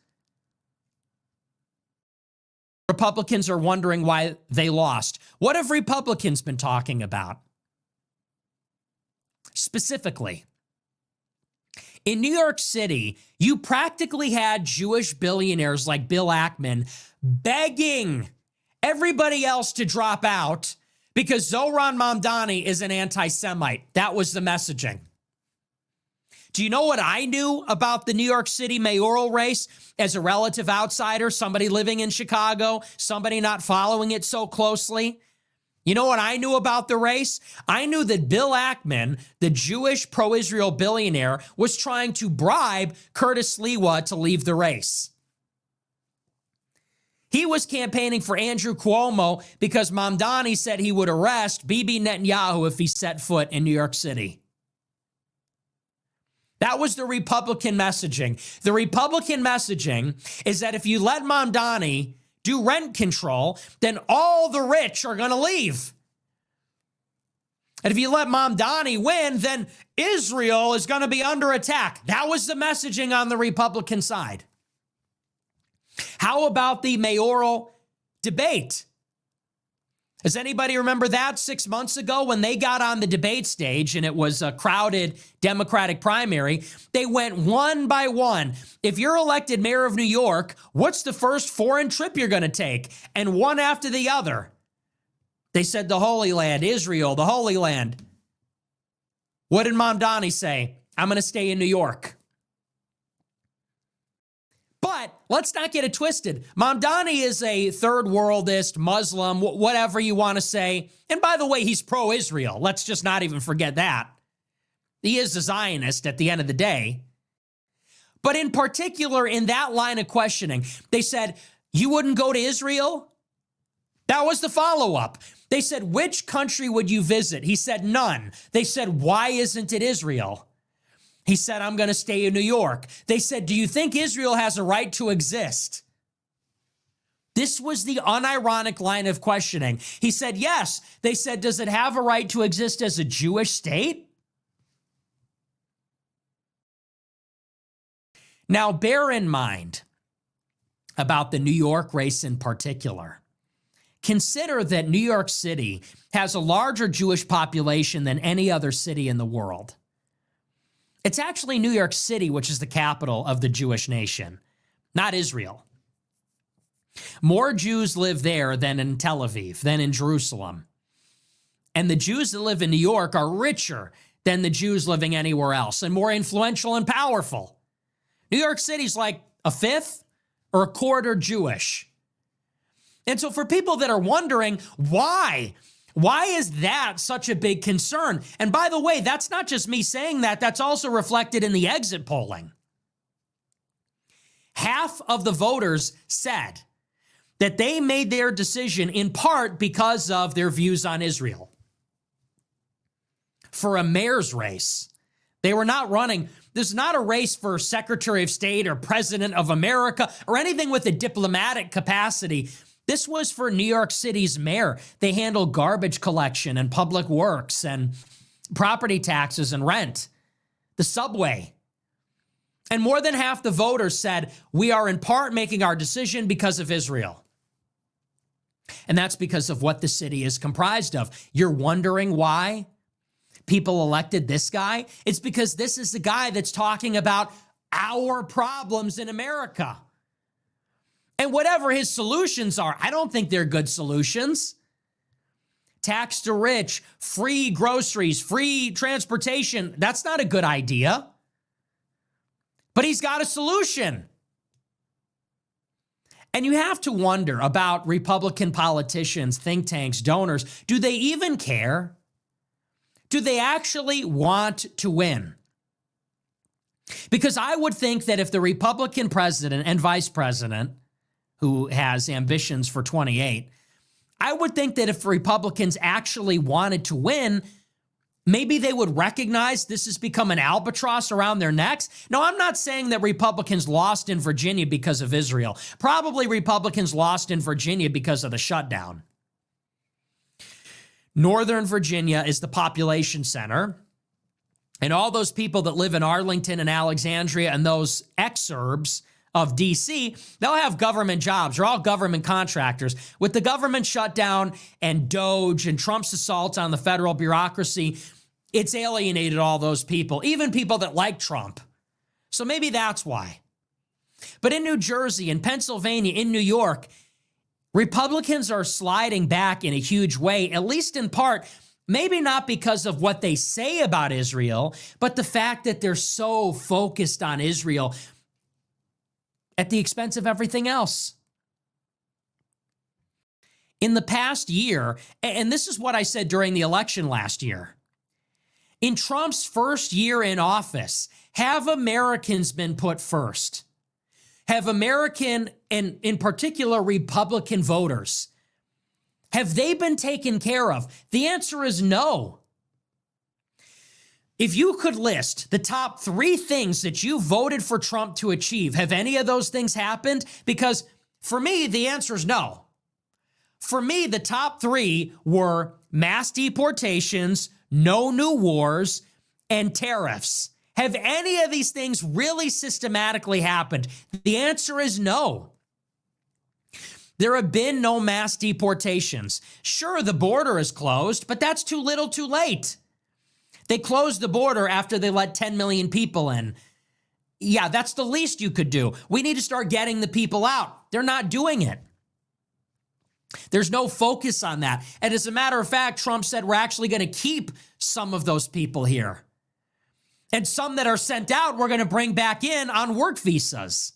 Republicans are wondering why they lost. What have Republicans been talking about? Specifically, in New York City, you practically had Jewish billionaires like Bill Ackman begging everybody else to drop out because Zohran Mamdani is an anti-Semite. That was the messaging. Do you know what I knew about the New York City mayoral race as a relative outsider, somebody living in Chicago, somebody not following it so closely? You know what I knew about the race? I knew that Bill Ackman, the Jewish pro-Israel billionaire, was trying to bribe Curtis Sliwa to leave the race. He was campaigning for Andrew Cuomo because Mamdani said he would arrest Bibi Netanyahu if he set foot in New York City. That was the Republican messaging. The Republican messaging is that if you let Mamdani do rent control, then all the rich are going to leave. And if you let Mamdani win, then Israel is going to be under attack. That was the messaging on the Republican side. How about the mayoral debate? Does anybody remember that 6 months ago when they got on the debate stage and it was a crowded Democratic primary? They went one by one. If you're elected mayor of New York, what's the first foreign trip you're going to take? And one after the other. They said the Holy Land, Israel, the Holy Land. What did Mamdani say? I'm going to stay in New York. But let's not get it twisted. Mamdani is a third worldist, Muslim, whatever you want to say. And by the way, he's pro-Israel. Let's just not even forget that. He is a Zionist at the end of the day. But in particular, in that line of questioning, they said, you wouldn't go to Israel? That was the follow-up. They said, which country would you visit? He said, none. They said, why isn't it Israel? He said, I'm going to stay in New York. They said, do you think Israel has a right to exist? This was the unironic line of questioning. He said, yes. They said, does it have a right to exist as a Jewish state? Now, bear in mind about the New York race in particular. Consider that New York City has a larger Jewish population than any other city in the world. It's actually New York City, which is the capital of the Jewish nation, not Israel. More Jews live there than in Tel Aviv, than in Jerusalem. And the Jews that live in New York are richer than the Jews living anywhere else and more influential and powerful. New York City's like a fifth or a quarter Jewish. And so for people that are wondering why is that such a big concern? And by the way, that's not just me saying that. That's also reflected in the exit polling. Half of the voters said that they made their decision in part because of their views on Israel. For a mayor's race, they were not running. This is not a race for Secretary of State or President of America or anything with a diplomatic capacity. This was for New York City's mayor. They handle garbage collection and public works and property taxes and rent, the subway. And more than half the voters said, we are in part making our decision because of Israel. And that's because of what the city is comprised of. You're wondering why people elected this guy? It's because this is the guy that's talking about our problems in America. And whatever his solutions are, I don't think they're good solutions. Tax the rich, free groceries, free transportation, that's not a good idea. But he's got a solution. And you have to wonder about Republican politicians, think tanks, donors. Do they even care? Do they actually want to win? Because I would think that if the Republican president and vice president, who has ambitions for 28, I would think that if Republicans actually wanted to win, maybe they would recognize this has become an albatross around their necks. No, I'm not saying that Republicans lost in Virginia because of Israel. Probably Republicans lost in Virginia because of the shutdown. Northern Virginia is the population center. And all those people that live in Arlington and Alexandria and those exurbs of D.C., they'll have government jobs. They're all government contractors. With the government shutdown and DOGE and Trump's assault on the federal bureaucracy, it's alienated all those people, even people that like Trump. So maybe that's why. But in New Jersey, in Pennsylvania, in New York, Republicans are sliding back in a huge way, at least in part, maybe not because of what they say about Israel, but the fact that they're so focused on Israel at the expense of everything else. In the past year, and this is what I said during the election last year, in Trump's first year in office, have Americans been put first? Have American, and in particular Republican voters, have they been taken care of? The answer is no. If you could list the top 3 things that you voted for Trump to achieve, have any of those things happened? Because for me, the answer is no. For me, the top 3 were mass deportations, no new wars, and tariffs. Have any of these things really systematically happened? The answer is no. There have been no mass deportations. Sure, the border is closed, but that's too little too late. They closed the border after they let 10 million people in. Yeah, that's the least you could do. We need to start getting the people out. They're not doing it. There's no focus on that. And as a matter of fact, Trump said we're actually going to keep some of those people here. And some that are sent out, we're going to bring back in on work visas.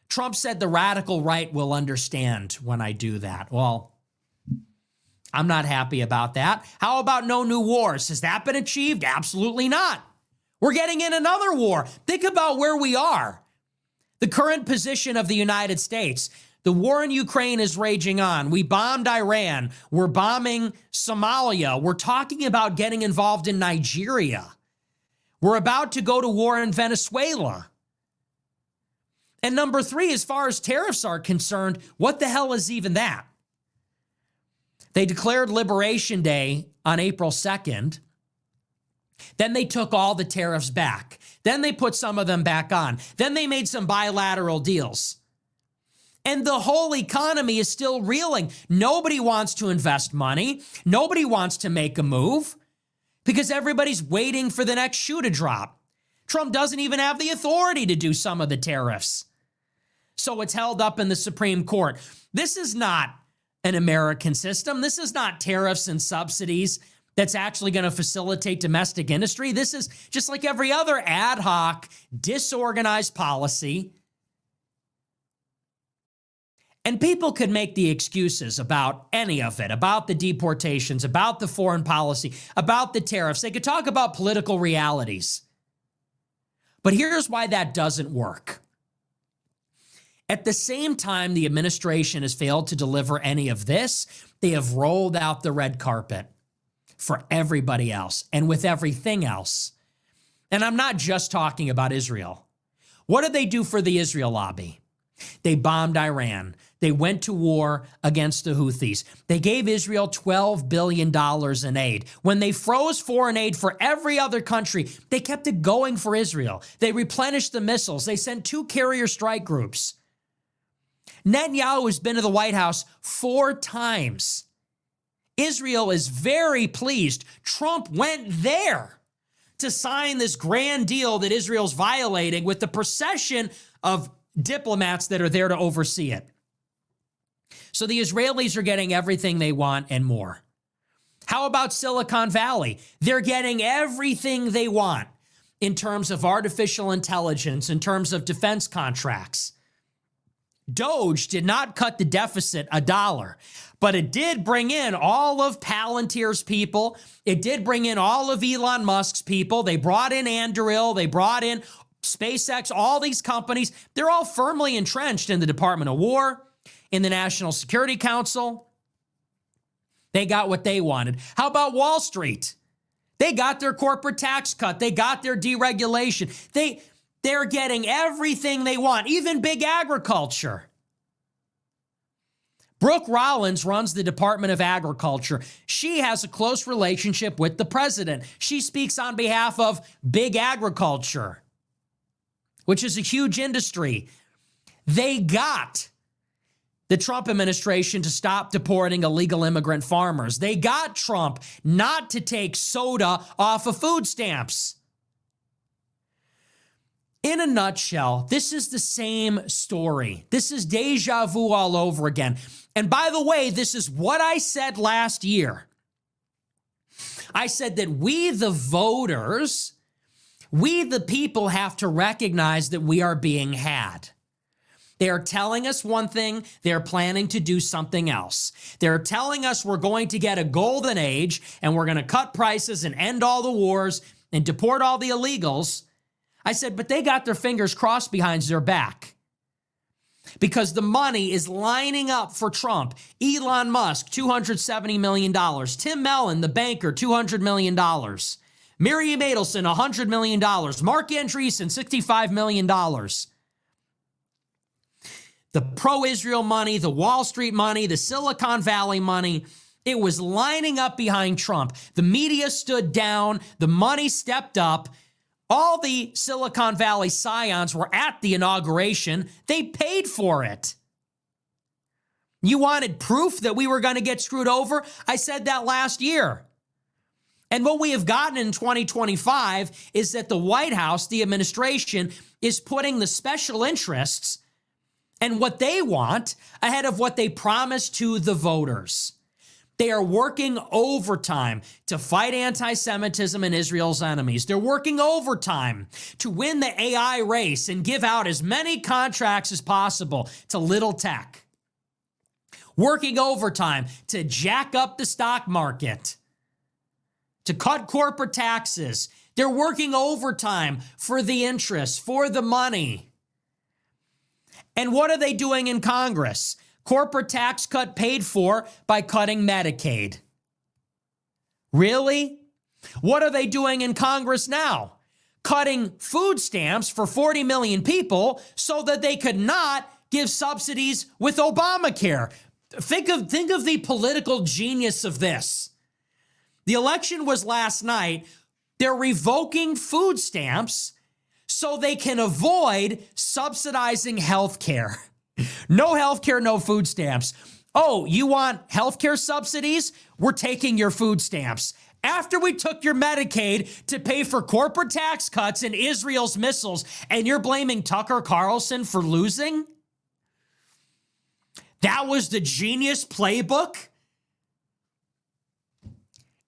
Trump said the radical right will understand when I do that. Well, I'm not happy about that. How about no new wars? Has that been achieved? Absolutely not. We're getting in another war. Think about where we are. The current position of the United States. The war in Ukraine is raging on. We bombed Iran. We're bombing Somalia. We're talking about getting involved in Nigeria. We're about to go to war in Venezuela. And number 3, as far as tariffs are concerned, what the hell is even that? They declared Liberation Day on April 2nd. Then they took all the tariffs back. Then they put some of them back on. Then they made some bilateral deals. And the whole economy is still reeling. Nobody wants to invest money. Nobody wants to make a move because everybody's waiting for the next shoe to drop. Trump doesn't even have the authority to do some of the tariffs. So it's held up in the Supreme Court. This is not an American system. This is not tariffs and subsidies that's actually going to facilitate domestic industry. This is just like every other ad hoc, disorganized policy. And people could make the excuses about any of it, about the deportations, about the foreign policy, about the tariffs. They could talk about political realities. But here's why that doesn't work. At the same time the administration has failed to deliver any of this, they have rolled out the red carpet for everybody else and with everything else. And I'm not just talking about Israel. What did they do for the Israel lobby? They bombed Iran. They went to war against the Houthis. They gave Israel $12 billion in aid. When they froze foreign aid for every other country, they kept it going for Israel. They replenished the missiles. They sent 2 carrier strike groups. Netanyahu has been to the White House 4 times. Israel is very pleased. Trump went there. to sign this grand deal that Israel's violating with the procession of diplomats that are there to oversee it. So the Israelis are getting everything they want and more. How about Silicon Valley? They're getting everything they want in terms of artificial intelligence, in terms of defense contracts. Doge did not cut the deficit $1, but it did bring in all of Palantir's people. It did bring in all of Elon Musk's people. They brought in Anduril. They brought in SpaceX, all these companies. They're all firmly entrenched in the Department of War, in the National Security Council. They got what they wanted. How about Wall Street? They got their corporate tax cut. They got their deregulation. They're getting everything they want, even big agriculture. Brooke Rollins runs the Department of Agriculture. She has a close relationship with the president. She speaks on behalf of big agriculture, which is a huge industry. They got the Trump administration to stop deporting illegal immigrant farmers. They got Trump not to take soda off of food stamps. In a nutshell, this is the same story. This is deja vu all over again. And by the way, this is what I said last year. I said that we, the voters, we, the people, have to recognize that we are being had. They are telling us one thing, they're planning to do something else. They're telling us we're going to get a golden age and we're going to cut prices and end all the wars and deport all the illegals. I said, but they got their fingers crossed behind their back because the money is lining up for Trump. Elon Musk, $270 million. Tim Mellon, the banker, $200 million. Miriam Adelson, $100 million. Mark Andreessen, $65 million. The pro-Israel money, the Wall Street money, the Silicon Valley money, it was lining up behind Trump. The media stood down. The money stepped up. All the Silicon Valley scions were at the inauguration. They paid for it. You wanted proof that we were going to get screwed over? I said that last year. And what we have gotten in 2025 is that the White House, the administration, is putting the special interests and what they want ahead of what they promised to the voters. They are working overtime to fight anti-Semitism and Israel's enemies. They're working overtime to win the AI race and give out as many contracts as possible to little tech. Working overtime to jack up the stock market, to cut corporate taxes. They're working overtime for the interest, for the money. And what are they doing in Congress? Corporate tax cut paid for by cutting Medicaid. Really? What are they doing in Congress now? Cutting food stamps for 40 million people so that they could not give subsidies with Obamacare. Think of the political genius of this. The election was last night. They're revoking food stamps so they can avoid subsidizing health care. No health care, no food stamps. Oh, you want health care subsidies? We're taking your food stamps. After we took your Medicaid to pay for corporate tax cuts and Israel's missiles, and you're blaming Tucker Carlson for losing? That was the genius playbook?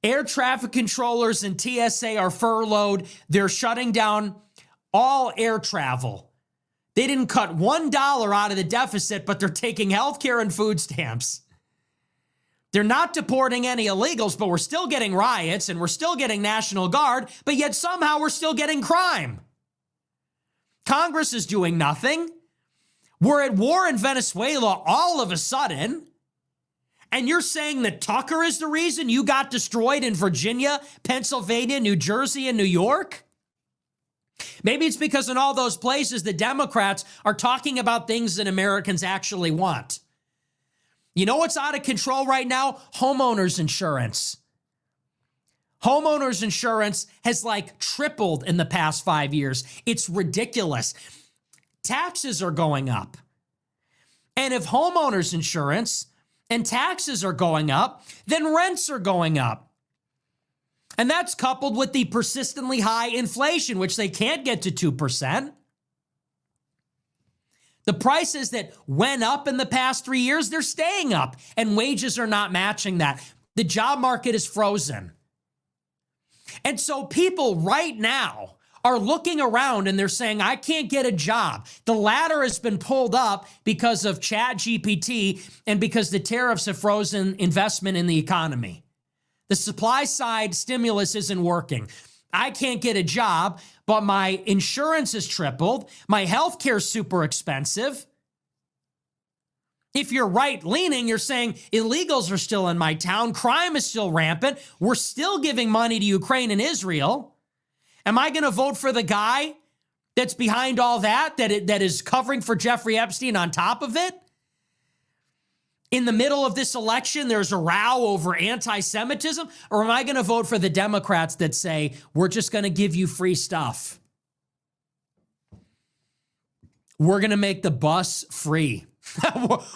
Air traffic controllers and TSA are furloughed. They're shutting down all air travel. They didn't cut $1 out of the deficit, but they're taking health care and food stamps. They're not deporting any illegals, but we're still getting riots and we're still getting National Guard, but yet somehow we're still getting crime. Congress is doing nothing. We're at war in Venezuela all of a sudden, and you're saying that Tucker is the reason you got destroyed in Virginia, Pennsylvania, New Jersey, and New York? Maybe it's because in all those places, the Democrats are talking about things that Americans actually want. You know what's out of control right now? Homeowners insurance. Homeowners insurance has like tripled in the past 5 years. It's ridiculous. Taxes are going up. And if homeowners insurance and taxes are going up, then rents are going up. And that's coupled with the persistently high inflation, which they can't get to 2%. The prices that went up in the past 3 years, they're staying up, and wages are not matching that. The job market is frozen. And so people right now are looking around and they're saying, I can't get a job. The ladder has been pulled up because of ChatGPT and because the tariffs have frozen investment in the economy. The supply side stimulus isn't working. I can't get a job, but my insurance has tripled. My health care is super expensive. If you're right-leaning, you're saying illegals are still in my town. Crime is still rampant. We're still giving money to Ukraine and Israel. Am I going to vote for the guy that's behind all that is covering for Jeffrey Epstein on top of it? In the middle of this election, there's a row over anti-Semitism? Or am I going to vote for the Democrats that say, we're just going to give you free stuff? We're going to make the bus free.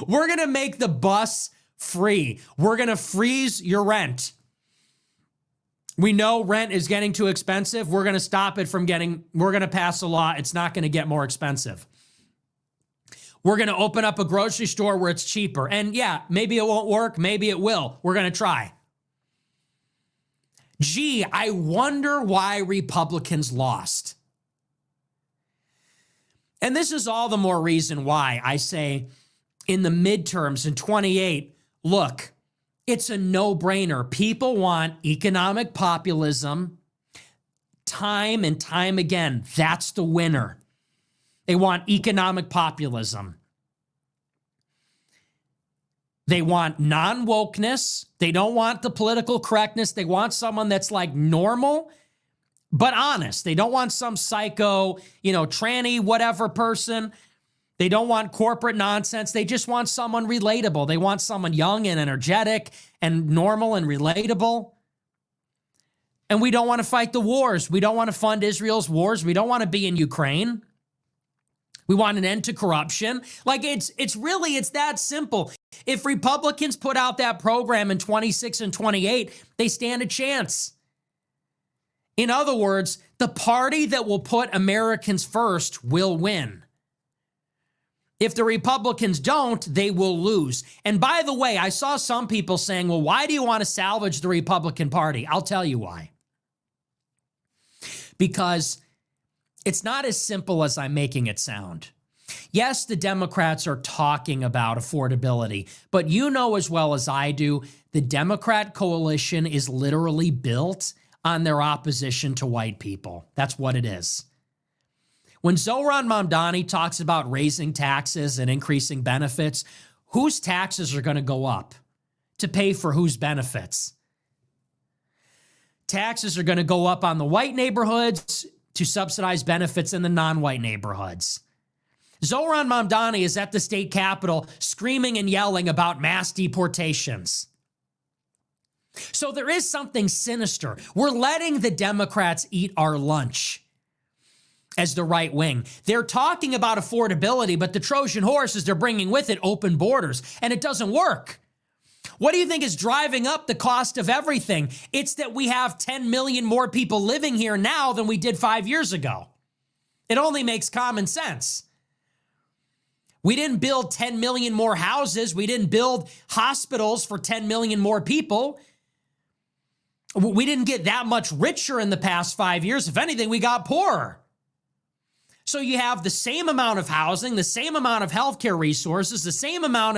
We're going to make the bus free. We're going to freeze your rent. We know rent is getting too expensive. We're going to stop it from we're going to pass a law. It's not going to get more expensive. We're going to open up a grocery store where it's cheaper. And yeah, maybe it won't work. Maybe it will. We're going to try. Gee, I wonder why Republicans lost. And this is all the more reason why I say in the midterms in 28, look, it's a no-brainer. People want economic populism time and time again. That's the winner. They want economic populism. They want non-wokeness. They don't want the political correctness. They want someone that's like normal, but honest. They don't want some psycho, tranny, whatever person. They don't want corporate nonsense. They just want someone relatable. They want someone young and energetic and normal and relatable. And we don't want to fight the wars. We don't want to fund Israel's wars. We don't want to be in Ukraine. We want an end to corruption. Like it's that simple. If Republicans put out that program in 26 and 28, they stand a chance. In other words, the party that will put Americans first will win. If the Republicans don't, they will lose. And by the way, I saw some people saying, well, why do you want to salvage the Republican Party? I'll tell you why. Because it's not as simple as I'm making it sound. Yes, the Democrats are talking about affordability, but you know as well as I do, the Democrat coalition is literally built on their opposition to white people. That's what it is. When Zohran Mamdani talks about raising taxes and increasing benefits, whose taxes are going to go up to pay for whose benefits? Taxes are going to go up on the white neighborhoods to subsidize benefits in the non-white neighborhoods. Zohran Mamdani is at the state capitol screaming and yelling about mass deportations. So there is something sinister. We're letting the Democrats eat our lunch as the right wing. They're talking about affordability, but the Trojan horse is they're bringing with it open borders, and it doesn't work. What do you think is driving up the cost of everything? It's that we have 10 million more people living here now than we did 5 years ago. It only makes common sense. We didn't build 10 million more houses. We didn't build hospitals for 10 million more people. We didn't get that much richer in the past 5 years. If anything, we got poorer. So you have the same amount of housing, the same amount of healthcare resources, the same amount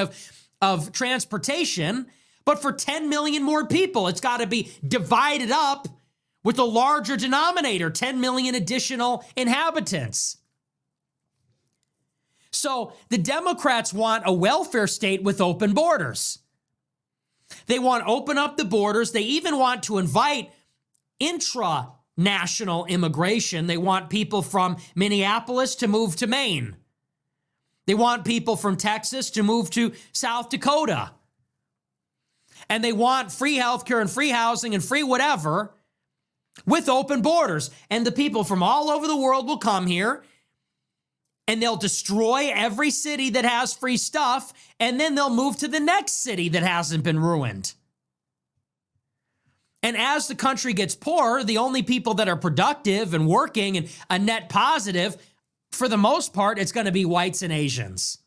of transportation, but for 10 million more people. It's got to be divided up with a larger denominator, 10 million additional inhabitants. So the Democrats want a welfare state with open borders. They want to open up the borders. They even want to invite intra-national immigration. They want people from Minneapolis to move to Maine. They want people from Texas to move to South Dakota. And they want free healthcare and free housing and free whatever with open borders. And the people from all over the world will come here and they'll destroy every city that has free stuff, and then they'll move to the next city that hasn't been ruined. And as the country gets poorer, the only people that are productive and working and a net positive, for the most part, it's going to be whites and Asians.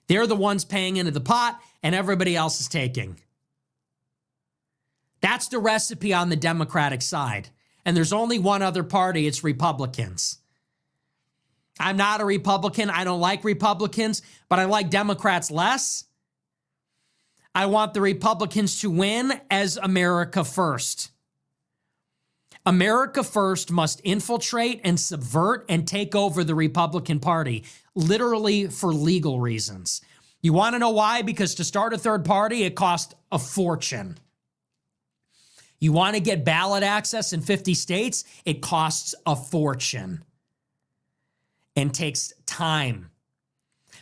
They're the ones paying into the pot and everybody else is taking. That's the recipe on the Democratic side. And there's only one other party, it's Republicans. I'm not a Republican. I don't like Republicans, but I like Democrats less. I want the Republicans to win as America First. America First must infiltrate and subvert and take over the Republican Party, literally for legal reasons. You want to know why? Because to start a third party, it costs a fortune. You want to get ballot access in 50 states, it costs a fortune and takes time.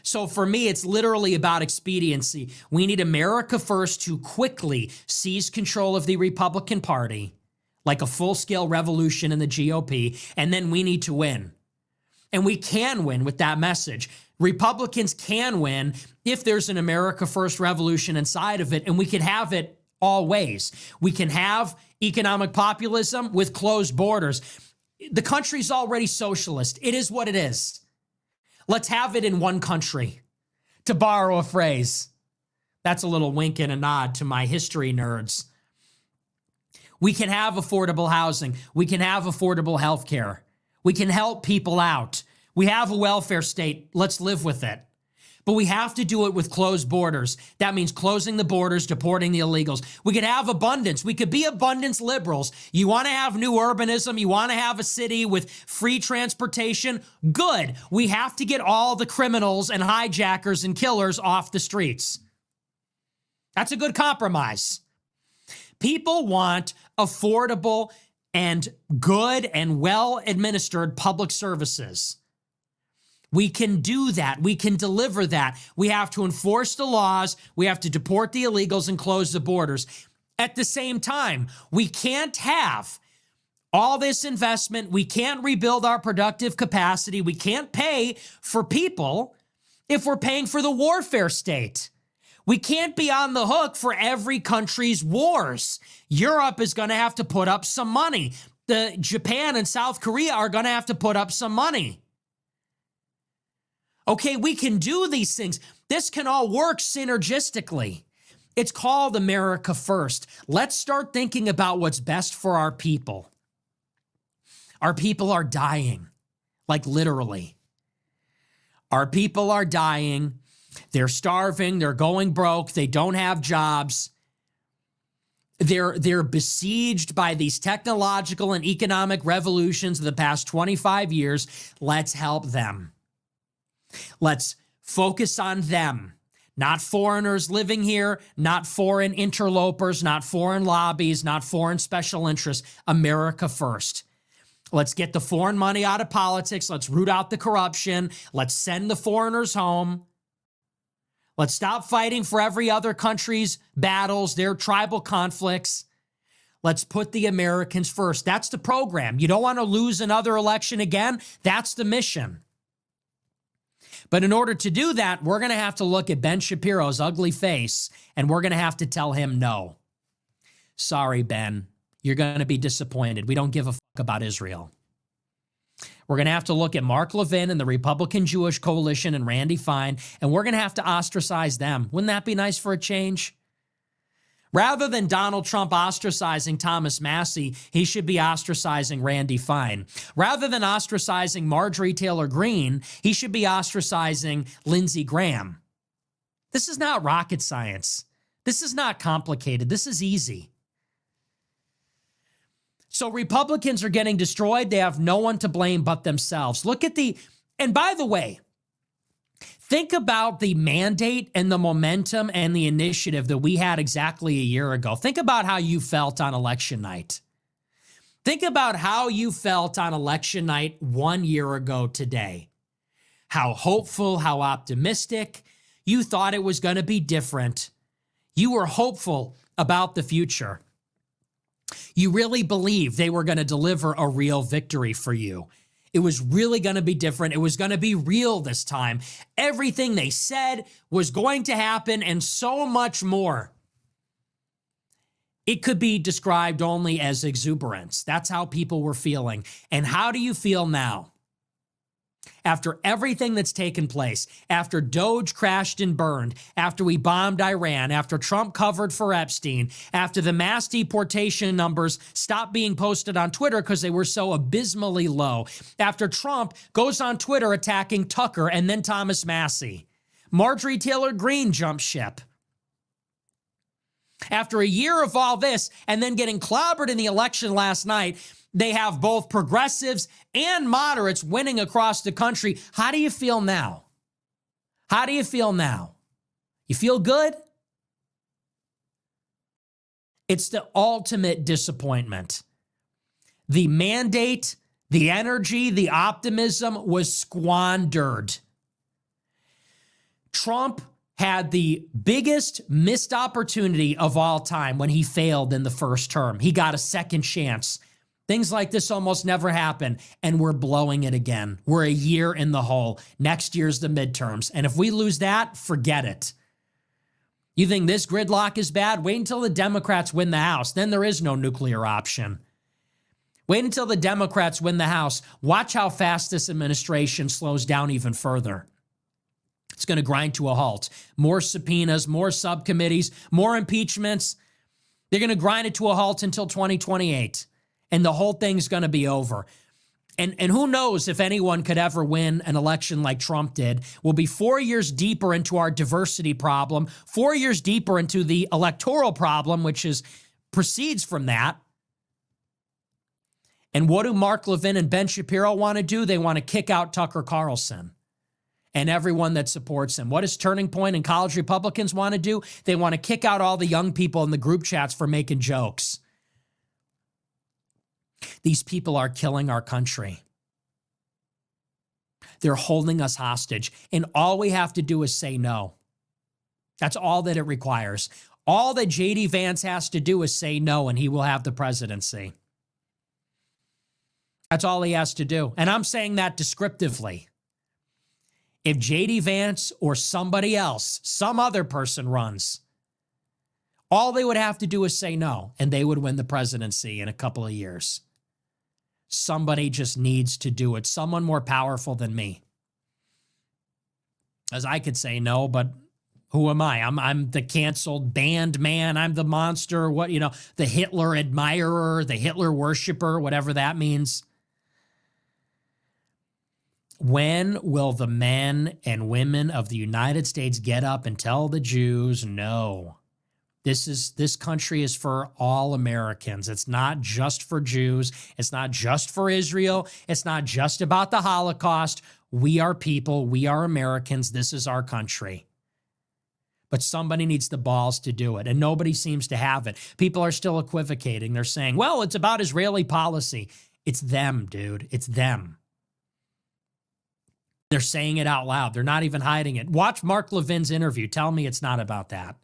So for me, it's literally about expediency. We need America First to quickly seize control of the Republican Party, like a full-scale revolution in the GOP, and then we need to win. And we can win with that message. Republicans can win if there's an America First revolution inside of it, and we can have it all ways. We can have economic populism with closed borders. The country's already socialist. It is what it is. Let's have it in one country, to borrow a phrase. That's a little wink and a nod to my history nerds. We can have affordable housing. We can have affordable health care. We can help people out. We have a welfare state. Let's live with it. But we have to do it with closed borders. That means closing the borders, deporting the illegals. We could have abundance. We could be abundance liberals. You want to have new urbanism? You want to have a city with free transportation? Good. We have to get all the criminals and hijackers and killers off the streets. That's a good compromise. People want affordable and good and well-administered public services. We can do that. We can deliver that. We have to enforce the laws. We have to deport the illegals and close the borders. At the same time, we can't have all this investment. We can't rebuild our productive capacity. We can't pay for people if we're paying for the warfare state. We can't be on the hook for every country's wars. Europe is going to have to put up some money. Japan and South Korea are going to have to put up some money. Okay, we can do these things. This can all work synergistically. It's called America First. Let's start thinking about what's best for our people. Our people are dying, like literally. Our people are dying. They're starving. They're going broke. They don't have jobs. They're besieged by these technological and economic revolutions of the past 25 years. Let's help them. Let's focus on them, not foreigners living here, not foreign interlopers, not foreign lobbies, not foreign special interests. America First. Let's get the foreign money out of politics. Let's root out the corruption. Let's send the foreigners home. Let's stop fighting for every other country's battles, their tribal conflicts. Let's put the Americans first. That's the program. You don't want to lose another election again. That's the mission. But in order to do that, we're going to have to look at Ben Shapiro's ugly face, and we're going to have to tell him no. Sorry, Ben. You're going to be disappointed. We don't give a fuck about Israel. We're going to have to look at Mark Levin and the Republican Jewish Coalition and Randy Fine, and we're going to have to ostracize them. Wouldn't that be nice for a change? Rather than Donald Trump ostracizing Thomas Massie, he should be ostracizing Randy Fine. Rather than ostracizing Marjorie Taylor Greene, he should be ostracizing Lindsey Graham. This is not rocket science. This is not complicated. This is easy. So Republicans are getting destroyed. They have no one to blame but themselves. And by the way, think about the mandate and the momentum and the initiative that we had exactly a year ago. Think about how you felt on election night. Think about how you felt on election night 1 year ago today. How hopeful, how optimistic. You thought it was going to be different. You were hopeful about the future. You really believed they were going to deliver a real victory for you. It was really going to be different. It was going to be real this time. Everything they said was going to happen and so much more. It could be described only as exuberance. That's how people were feeling. And how do you feel now? After everything that's taken place, after Doge crashed and burned, after we bombed Iran, after Trump covered for Epstein, after the mass deportation numbers stopped being posted on Twitter because they were so abysmally low, after Trump goes on Twitter attacking Tucker and then Thomas Massie, Marjorie Taylor Greene jumps ship. After a year of all this and then getting clobbered in the election last night, they have both progressives and moderates winning across the country. How do you feel now? How do you feel now? You feel good? It's the ultimate disappointment. The mandate, the energy, the optimism was squandered. Trump had the biggest missed opportunity of all time when he failed in the first term. He got a second chance. Things like this almost never happen, and we're blowing it again. We're a year in the hole. Next year's the midterms, and if we lose that, forget it. You think this gridlock is bad? Wait until the Democrats win the House. Then there is no nuclear option. Wait until the Democrats win the House. Watch how fast this administration slows down even further. It's going to grind to a halt. More subpoenas, more subcommittees, more impeachments. They're going to grind it to a halt until 2028. And the whole thing's going to be over. And who knows if anyone could ever win an election like Trump did. We'll be 4 years deeper into our diversity problem, 4 years deeper into the electoral problem, which proceeds from that. And what do Mark Levin and Ben Shapiro want to do? They want to kick out Tucker Carlson and everyone that supports him. What does Turning Point and college Republicans want to do? They want to kick out all the young people in the group chats for making jokes. These people are killing our country. They're holding us hostage. And all we have to do is say no. That's all that it requires. All that J.D. Vance has to do is say no, and he will have the presidency. That's all he has to do. And I'm saying that descriptively. If J.D. Vance or somebody else, some other person runs, all they would have to do is say no, and they would win the presidency in a couple of years. Somebody just needs to do it. Someone more powerful than me. As I could say no, but who am I? I'm the canceled banned man. I'm the monster. The Hitler admirer, the Hitler worshiper, whatever that means. When will the men and women of the United States get up and tell the Jews, no, this country is for all Americans. It's not just for Jews. It's not just for Israel. It's not just about the Holocaust. We are people. We are Americans. This is our country. But somebody needs the balls to do it, and nobody seems to have it. People are still equivocating. They're saying, well, it's about Israeli policy. It's them, dude. It's them. They're saying it out loud. They're not even hiding it. Watch Mark Levin's interview. Tell me it's not about that.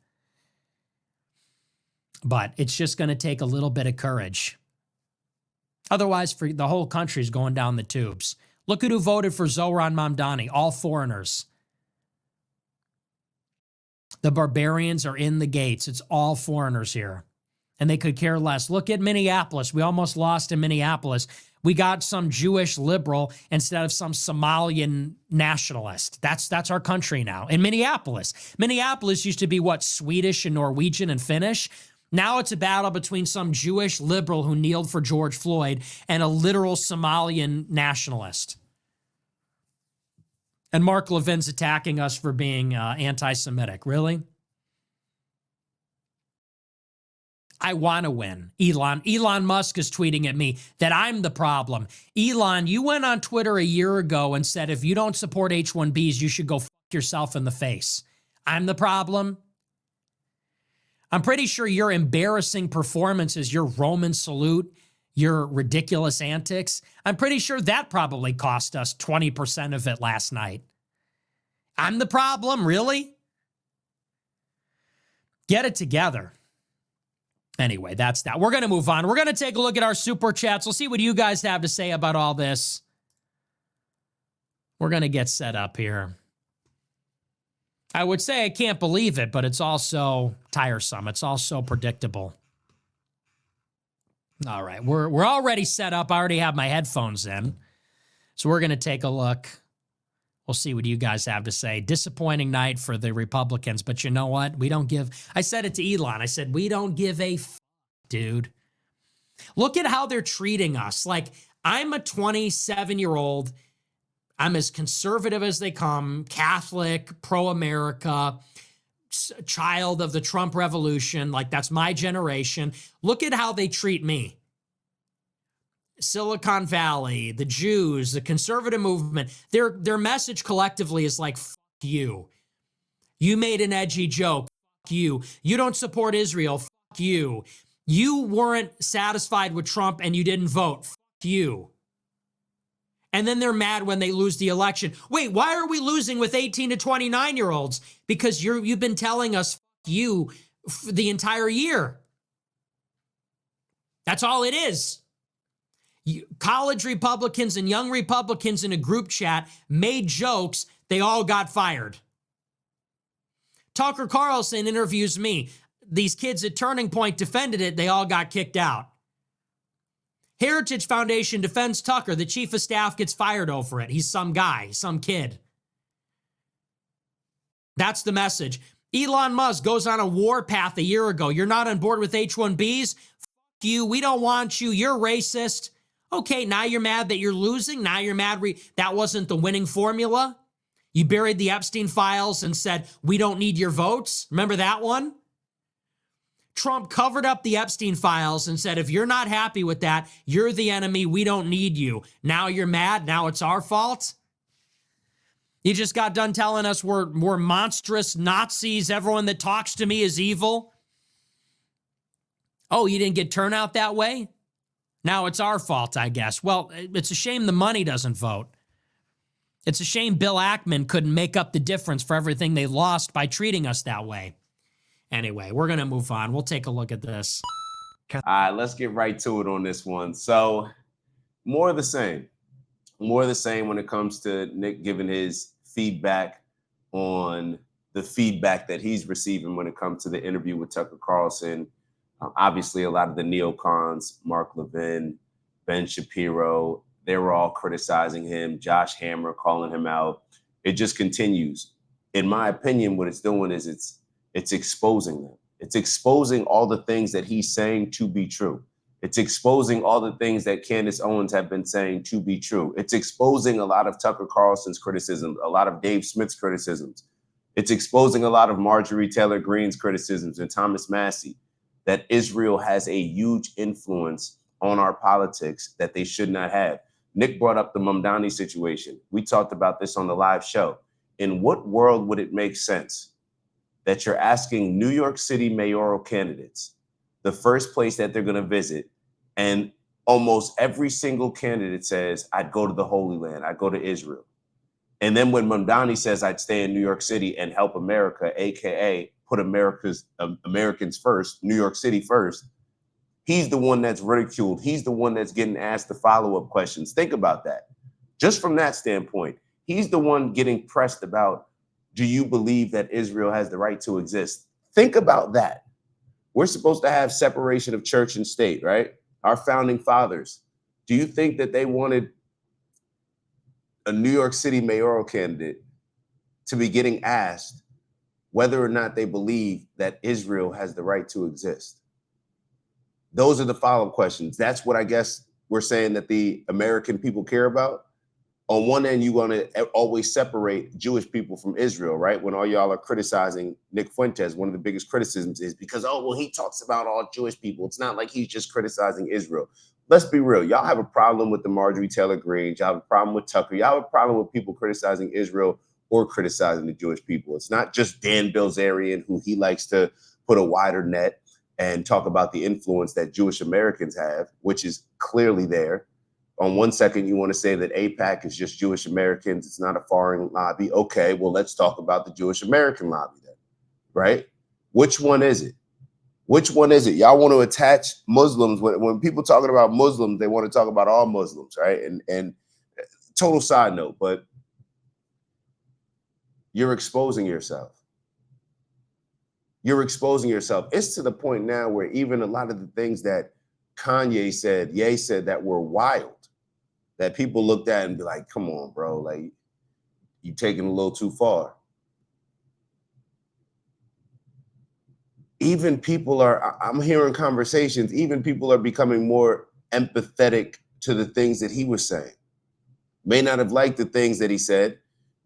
But it's just going to take a little bit of courage. Otherwise, for the whole country is going down the tubes. Look at who voted for Zohran Mamdani, all foreigners. The barbarians are in the gates. It's all foreigners here. And they could care less. Look at Minneapolis. We almost lost in Minneapolis. We got some Jewish liberal instead of some Somalian nationalist. That's our country now. In Minneapolis. Minneapolis used to be what? Swedish and Norwegian and Finnish. Now it's a battle between some Jewish liberal who kneeled for George Floyd and a literal Somalian nationalist. And Mark Levin's attacking us for being anti-Semitic. Really? I want to win. Elon Musk is tweeting at me that I'm the problem. Elon, you went on Twitter a year ago and said if you don't support H-1Bs, you should go fuck yourself in the face. I'm the problem. I'm pretty sure your embarrassing performances, your Roman salute, your ridiculous antics, I'm pretty sure that probably cost us 20% of it last night. I'm the problem, really? Get it together. Anyway, that's that. We're going to move on. We're going to take a look at our super chats. We'll see what you guys have to say about all this. We're going to get set up here. I would say I can't believe it, but it's also tiresome. It's also predictable. All right, we're already set up. I already have my headphones in, so we're going to take a look. We'll see what you guys have to say. Disappointing night for the Republicans, but you know what? We don't give. I said it to Elon. I said we don't give a dude. Look at how they're treating us. Like, I'm a 27-year-old. I'm as conservative as they come, Catholic, pro-America, child of the Trump revolution. Like, that's my generation. Look at how they treat me. Silicon Valley, the Jews, the conservative movement, their message collectively is like, fuck you. You made an edgy joke. Fuck you. You don't support Israel. Fuck you. You weren't satisfied with Trump and you didn't vote. Fuck you. And then they're mad when they lose the election. Wait, why are we losing with 18 to 29-year-olds? Because you've been telling us fuck you the entire year. That's all it is. College Republicans and young Republicans in a group chat made jokes. They all got fired. Tucker Carlson interviews me. These kids at Turning Point defended it. They all got kicked out. Heritage Foundation defends Tucker. The chief of staff gets fired over it. He's some guy, some kid. That's the message. Elon Musk goes on a war path a year ago. You're not on board with H-1Bs? Fuck you. We don't want you. You're racist. Okay, now you're mad that you're losing. Now you're mad that wasn't the winning formula. You buried the Epstein files and said, we don't need your votes. Remember that one? Trump covered up the Epstein files and said, if you're not happy with that, you're the enemy. We don't need you. Now you're mad. Now it's our fault. You just got done telling us we're monstrous Nazis. Everyone that talks to me is evil. Oh, you didn't get turnout that way? Now it's our fault, I guess. Well, it's a shame the money doesn't vote. It's a shame Bill Ackman couldn't make up the difference for everything they lost by treating us that way. Anyway, we're going to move on. We'll take a look at this. All right, let's get right to it on this one. So, more of the same. More of the same when it comes to Nick giving his feedback on the feedback that he's receiving when it comes to the interview with Tucker Carlson. Obviously, a lot of the neocons, Mark Levin, Ben Shapiro, they were all criticizing him. Josh Hammer calling him out. It just continues. In my opinion, what it's doing is it's exposing them. It's exposing all the things that he's saying to be true. It's exposing all the things that Candace Owens have been saying to be true. It's exposing a lot of Tucker Carlson's criticism, a lot of Dave Smith's criticisms. It's exposing a lot of Marjorie Taylor Greene's criticisms and Thomas Massey, that Israel has a huge influence on our politics that they should not have. Nick brought up the Mamdani situation. We talked about this on the live show. In what world would it make sense that you're asking New York City mayoral candidates the first place that they're going to visit, and almost every single candidate says, I'd go to the Holy Land, I'd go to Israel. And then when Mamdani says I'd stay in New York City and help America, AKA put Americans first, New York City first, he's the one that's ridiculed. He's the one that's getting asked the follow-up questions. Think about that. Just from that standpoint, he's the one getting pressed about, do you believe that Israel has the right to exist? Think about that. We're supposed to have separation of church and state, right? Our founding fathers. Do you think that they wanted a New York City mayoral candidate to be getting asked whether or not they believe that Israel has the right to exist? Those are the follow-up questions. That's what I guess we're saying that the American people care about. On one end, you want to always separate Jewish people from Israel, right? When all y'all are criticizing Nick Fuentes, one of the biggest criticisms is because, oh, well, he talks about all Jewish people. It's not like he's just criticizing Israel. Let's be real. Y'all have a problem with the Marjorie Taylor Greene. Y'all have a problem with Tucker. Y'all have a problem with people criticizing Israel or criticizing the Jewish people. It's not just Dan Bilzerian, who he likes to put a wider net and talk about the influence that Jewish Americans have, which is clearly there. On one second, you want to say that AIPAC is just Jewish Americans. It's not a foreign lobby. Okay, well, let's talk about the Jewish American lobby then, right? Which one is it? Which one is it? Y'all want to attach Muslims. When people talking about Muslims, they want to talk about all Muslims, right? And total side note, but you're exposing yourself. You're exposing yourself. It's to the point now where even a lot of the things that Kanye said, Ye said that were wild, that people looked at and be like, come on, bro, like you taking a little too far. Even people I'm hearing conversations, even people are becoming more empathetic to the things that he was saying. May not have liked the things that he said,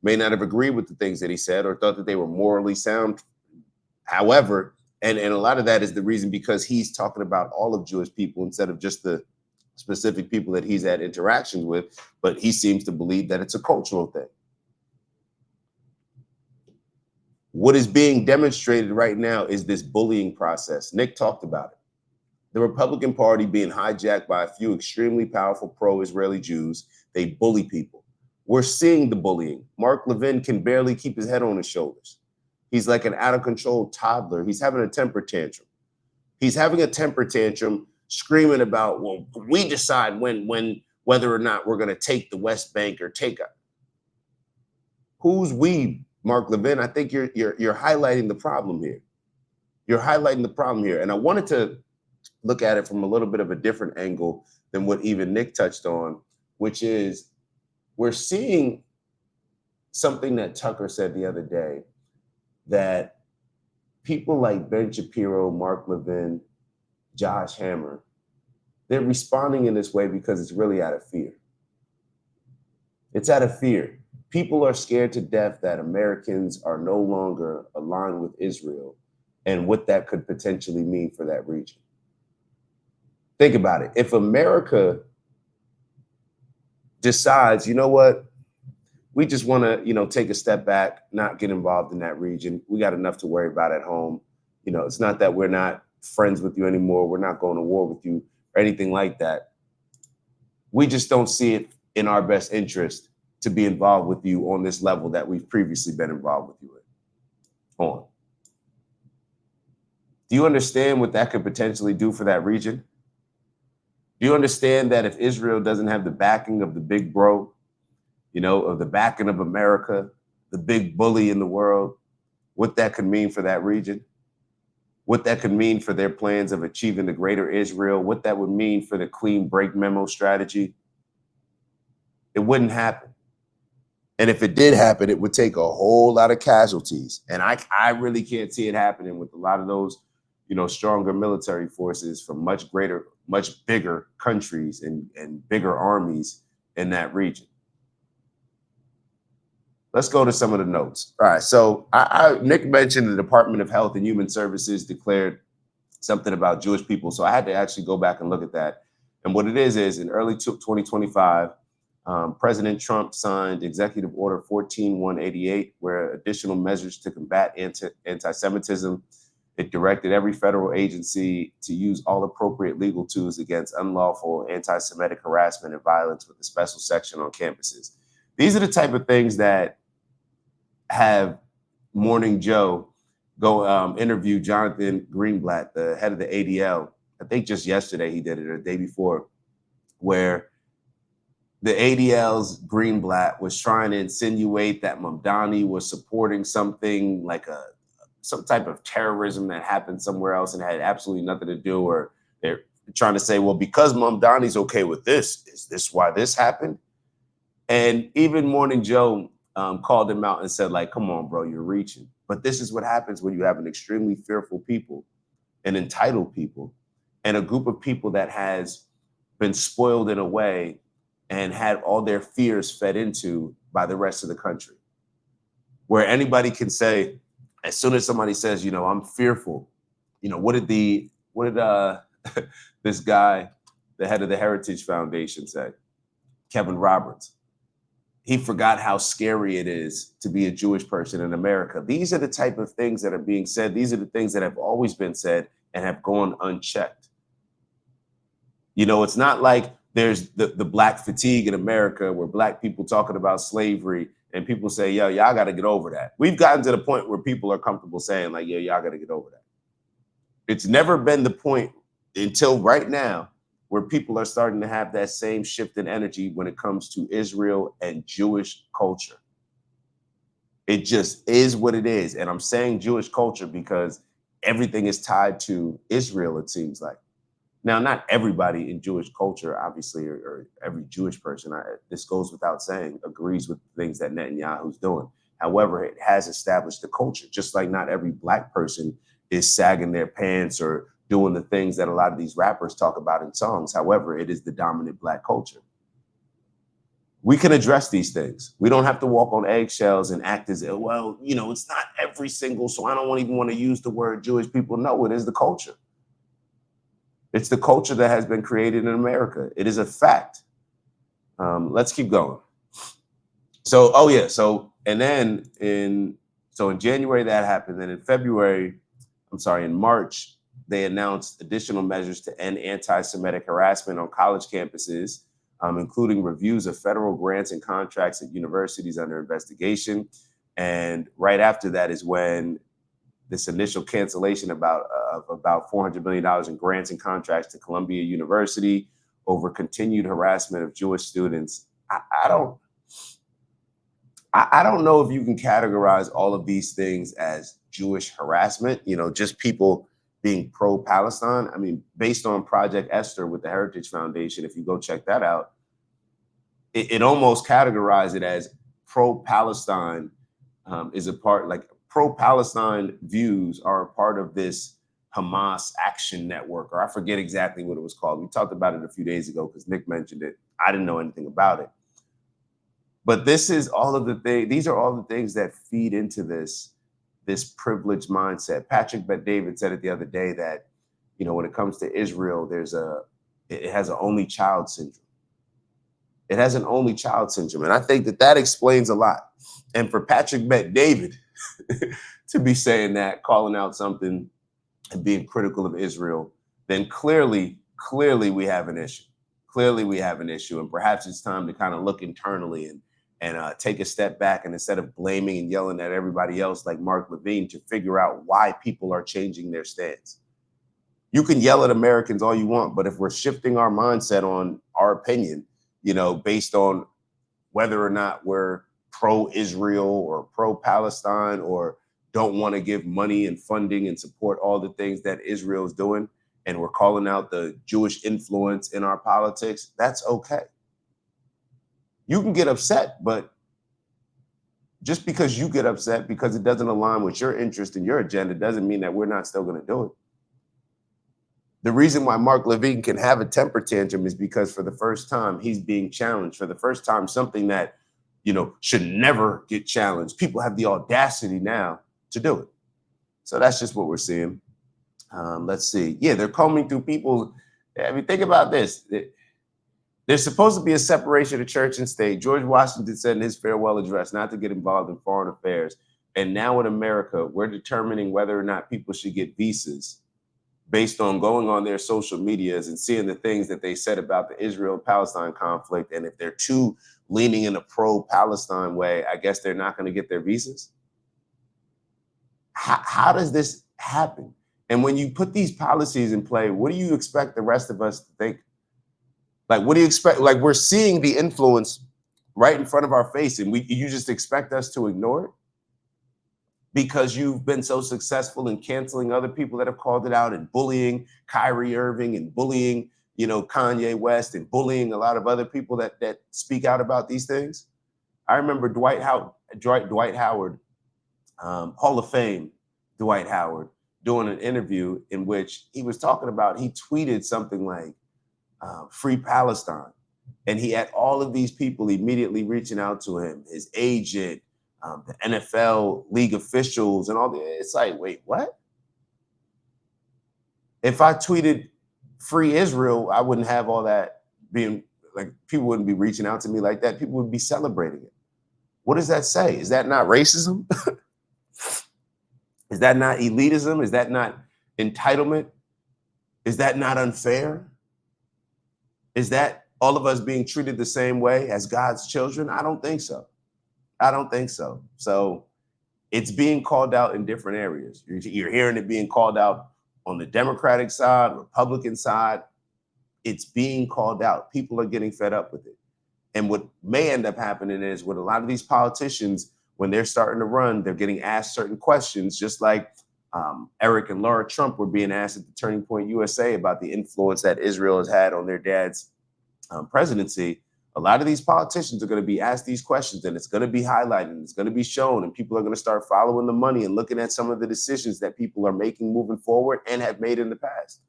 may not have agreed with the things that he said, or thought that they were morally sound. However, and a lot of that is the reason because he's talking about all of Jewish people instead of just the specific people that he's had interactions with, but he seems to believe that it's a cultural thing. What is being demonstrated right now is this bullying process. Nick talked about it. The Republican Party being hijacked by a few extremely powerful pro-Israeli Jews. They bully people. We're seeing the bullying. Mark Levin can barely keep his head on his shoulders. He's like an out of control toddler. He's having a temper tantrum. He's having a temper tantrum, screaming about, well, we decide whether or not we're going to take the West Bank or take it. Who's we, Mark Levin? I think you're highlighting the problem here. You're highlighting the problem here. And I wanted to look at it from a little bit of a different angle than what even Nick touched on, which is we're seeing something that Tucker said the other day, that people like Ben Shapiro, Mark Levin, Josh Hammer, they're responding in this way because it's really out of fear. It's out of fear. People are scared to death that Americans are no longer aligned with Israel and what that could potentially mean for that region. Think about it. If America decides, you know what, we just want to, take a step back, not get involved in that region. We got enough to worry about at home. It's not that we're not friends with you anymore. We're not going to war with you or anything like that. We just don't see it in our best interest to be involved with you on this level that we've previously been involved with you on. Do you understand what that could potentially do for that region? Do you understand that if Israel doesn't have the backing of the big bro, of the backing of America, the big bully in the world, what that could mean for that region? What that could mean for their plans of achieving the greater Israel, what that would mean for the clean break memo strategy? It wouldn't happen. And if it did happen, it would take a whole lot of casualties. And I really can't see it happening with a lot of those, stronger military forces from much bigger countries and bigger armies in that region. Let's go to some of the notes. All right, so Nick mentioned the Department of Health and Human Services declared something about Jewish people. So I had to actually go back and look at that. And what it is in early 2025, President Trump signed Executive Order 14188, where additional measures to combat anti-Semitism. It directed every federal agency to use all appropriate legal tools against unlawful anti-Semitic harassment and violence with a special section on campuses. These are the type of things that have Morning Joe go interview Jonathan Greenblatt, the head of the ADL. I think just yesterday he did it, or the day before, where the ADL's Greenblatt was trying to insinuate that Mamdani was supporting something like some type of terrorism that happened somewhere else and had absolutely nothing to do, or they're trying to say, well, because Mamdani's okay with this, is this why this happened? And even Morning Joe called him out and said, like, come on, bro, you're reaching. But this is what happens when you have an extremely fearful people, an entitled people, and a group of people that has been spoiled in a way and had all their fears fed into by the rest of the country, where anybody can say, as soon as somebody says, I'm fearful, what did this guy, the head of the Heritage Foundation, say? Kevin Roberts. He forgot how scary it is to be a Jewish person in America. These are the type of things that are being said. These are the things that have always been said and have gone unchecked. It's not like there's the black fatigue in America where black people talking about slavery and people say, yo, y'all got to get over that. We've gotten to the point where people are comfortable saying like, yo, y'all got to get over that. It's never been the point until right now where people are starting to have that same shift in energy when it comes to Israel and Jewish culture. It just is what it is. And I'm saying Jewish culture because everything is tied to Israel, it seems like. Now, not everybody in Jewish culture, obviously, or every Jewish person, this goes without saying, agrees with things that Netanyahu's doing. However, it has established the culture, just like not every Black person is sagging their pants or doing the things that a lot of these rappers talk about in songs. However, it is the dominant Black culture. We can address these things. We don't have to walk on eggshells and act as, well, it's not every single, so I don't even want to use the word Jewish people. No, it is the culture. It's the culture that has been created in America. It is a fact. Let's keep going. In January that happened. Then in March, they announced additional measures to end anti-Semitic harassment on college campuses, including reviews of federal grants and contracts at universities under investigation. And right after that is when this initial cancellation of about $400 million in grants and contracts to Columbia University over continued harassment of Jewish students. I don't know if you can categorize all of these things as Jewish harassment, just people being pro-Palestine. I mean, based on Project Esther with the Heritage Foundation, if you go check that out, it almost categorized it as pro-Palestine is a part, like pro-Palestine views are a part of this Hamas Action Network, or I forget exactly what it was called. We talked about it a few days ago because Nick mentioned it. I didn't know anything about it. But these are all the things that feed into this privileged mindset. Patrick Bet-David said it the other day that, when it comes to Israel, it has an only child syndrome. It has an only child syndrome. And I think that explains a lot. And for Patrick Bet-David to be saying that, calling out something and being critical of Israel, then clearly we have an issue. Clearly we have an issue. And perhaps it's time to kind of look internally and take a step back, and instead of blaming and yelling at everybody else like Mark Levine, to figure out why people are changing their stance. You can yell at Americans all you want, but if we're shifting our mindset on our opinion, based on whether or not we're pro-Israel or pro-Palestine or don't want to give money and funding and support all the things that Israel is doing, and we're calling out the Jewish influence in our politics, that's okay. You can get upset, but just because you get upset because it doesn't align with your interest and your agenda doesn't mean that we're not still going to do it. The reason why Mark Levine can have a temper tantrum is because for the first time, he's being challenged. For the first time, something that, should never get challenged. People have the audacity now to do it. So that's just what we're seeing. Let's see. Yeah, they're combing through people. I mean, think about this. There's supposed to be a separation of church and state. George Washington said in his farewell address not to get involved in foreign affairs. And now in America, we're determining whether or not people should get visas based on going on their social medias and seeing the things that they said about the Israel-Palestine conflict. And if they're too leaning in a pro-Palestine way, I guess they're not going to get their visas. How does this happen? And when you put these policies in play, what do you expect the rest of us to think? Like, what do you expect? Like, we're seeing the influence right in front of our face, and you just expect us to ignore it because you've been so successful in canceling other people that have called it out and bullying Kyrie Irving and bullying, Kanye West and bullying a lot of other people that speak out about these things. I remember Dwight Howard, Hall of Fame Dwight Howard, doing an interview in which he was talking about, he tweeted something like, Free Palestine. And he had all of these people immediately reaching out to him, his agent, the NFL league officials and all that. It's like, wait, what? If I tweeted Free Israel, I wouldn't have all that being like, people wouldn't be reaching out to me like that. People would be celebrating it. What does that say? Is that not racism? Is that not elitism? Is that not entitlement? Is that not unfair? Is that all of us being treated the same way as God's children? I don't think so. I don't think so. So it's being called out in different areas. You're hearing it being called out on the Democratic side, Republican side. It's being called out. People are getting fed up with it. And what may end up happening is with a lot of these politicians, when they're starting to run, they're getting asked certain questions, just like Eric and Laura Trump were being asked at the Turning Point USA about the influence that Israel has had on their dad's presidency. A lot of these politicians are going to be asked these questions, and it's going to be highlighted, and it's going to be shown, and people are going to start following the money and looking at some of the decisions that people are making moving forward and have made in the past.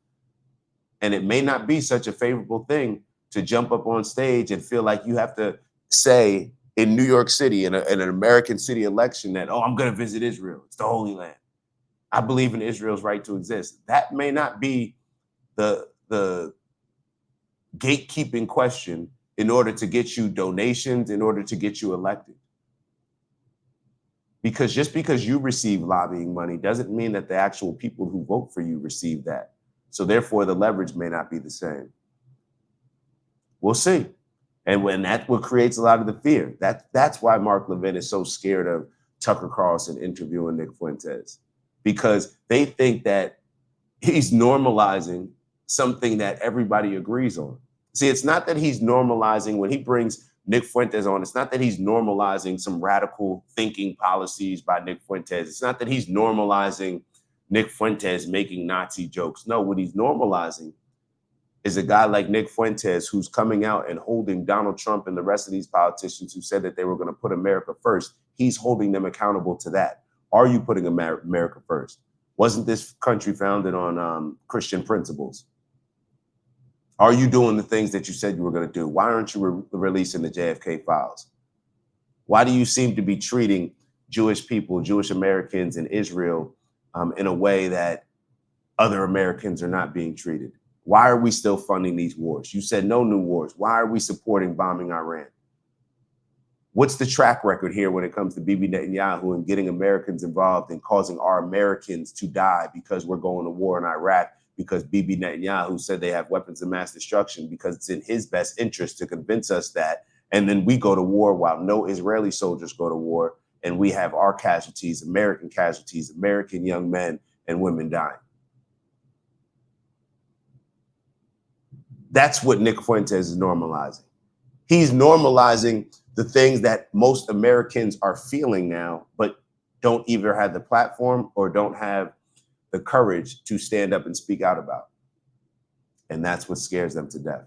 And it may not be such a favorable thing to jump up on stage and feel like you have to say in New York City, in an American city election, that, oh, I'm going to visit Israel. It's the Holy Land. I believe in Israel's right to exist. That may not be the gatekeeping question in order to get you donations, in order to get you elected. Because just because you receive lobbying money doesn't mean that the actual people who vote for you receive that. So therefore, the leverage may not be the same. We'll see. And when that's what creates a lot of the fear. That's why Mark Levin is so scared of Tucker Carlson interviewing Nick Fuentes, because they think that he's normalizing something that everybody agrees on. See, it's not that he's normalizing when he brings Nick Fuentes on. It's not that he's normalizing some radical thinking policies by Nick Fuentes. It's not that he's normalizing Nick Fuentes making Nazi jokes. No, what he's normalizing is a guy like Nick Fuentes who's coming out and holding Donald Trump and the rest of these politicians who said that they were going to put America first. He's holding them accountable to that. Are you putting America first? Wasn't this country founded on Christian principles? Are you doing the things that you said you were going to do? Why aren't you releasing the JFK files? Why do you seem to be treating Jewish people, Jewish Americans in Israel in a way that other Americans are not being treated? Why are we still funding these wars? You said no new wars. Why are we supporting bombing Iran? What's the track record here when it comes to Bibi Netanyahu and getting Americans involved and causing our Americans to die because we're going to war in Iraq? Because Bibi Netanyahu said they have weapons of mass destruction because it's in his best interest to convince us that. And then we go to war while no Israeli soldiers go to war. And we have our casualties, American young men and women dying. That's what Nick Fuentes is normalizing. He's normalizing the things that most Americans are feeling now, but don't either have the platform or don't have the courage to stand up and speak out about. And that's what scares them to death.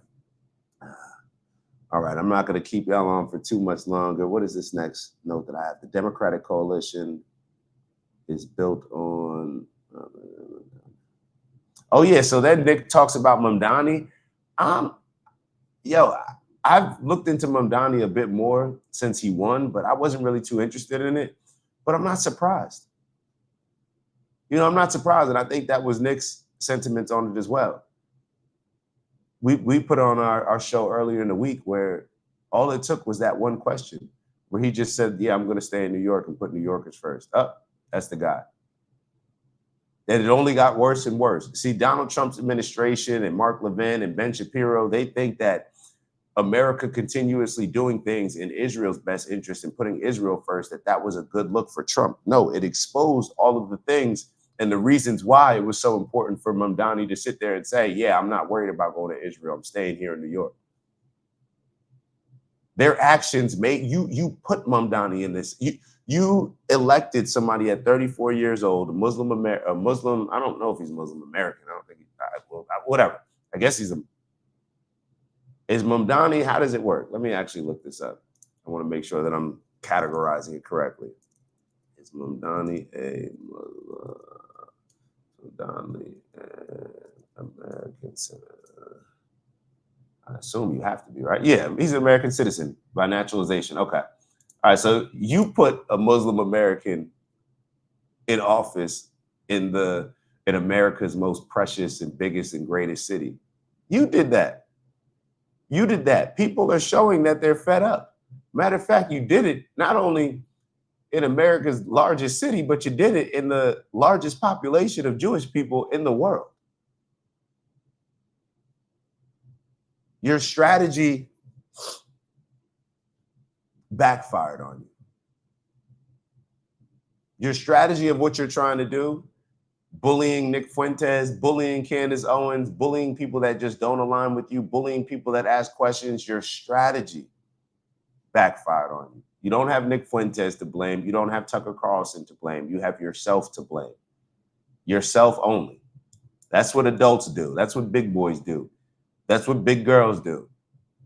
All right, I'm not going to keep y'all on for too much longer. What is this next note that I have? The Democratic coalition is built on... Oh, yeah, so then Nick talks about Mamdani. I've looked into Mamdani a bit more since he won, but I wasn't really too interested in it. But I'm not surprised. I'm not surprised. And I think that was Nick's sentiments on it as well. We put on our show earlier in the week where all it took was that one question where he just said, yeah, I'm going to stay in New York and put New Yorkers first. Oh, that's the guy. And it only got worse and worse. See, Donald Trump's administration and Mark Levin and Ben Shapiro, they think that America continuously doing things in Israel's best interest and putting Israel first, that was a good look for Trump. No, it exposed all of the things and the reasons why it was so important for Mamdani to sit there and say, yeah, I'm not worried about going to Israel. I'm staying here in New York. Their actions made you put Mamdani in this. You elected somebody at 34 years old, a Muslim. I don't know if he's Muslim American. I don't think whatever. I guess he's is Mamdani. How does it work? Let me actually look this up. I want to make sure that I'm categorizing it correctly. Is Mamdani a Muslim? Mamdani American citizen? I assume you have to be, right? Yeah, he's an American citizen by naturalization. Okay. All right, so you put a Muslim American in office in America's most precious and biggest and greatest city. You did that. You did that. People are showing that they're fed up. Matter of fact, you did it not only in America's largest city, but you did it in the largest population of Jewish people in the world. Your strategy backfired on you. Your strategy of what you're trying to do, bullying Nick Fuentes, bullying Candace Owens, bullying people that just don't align with you, bullying people that ask questions, your strategy backfired on you. You don't have Nick Fuentes to blame. You don't have Tucker Carlson to blame. You have yourself to blame. yourself only. That's what adults do. That's what big boys do. That's what big girls do.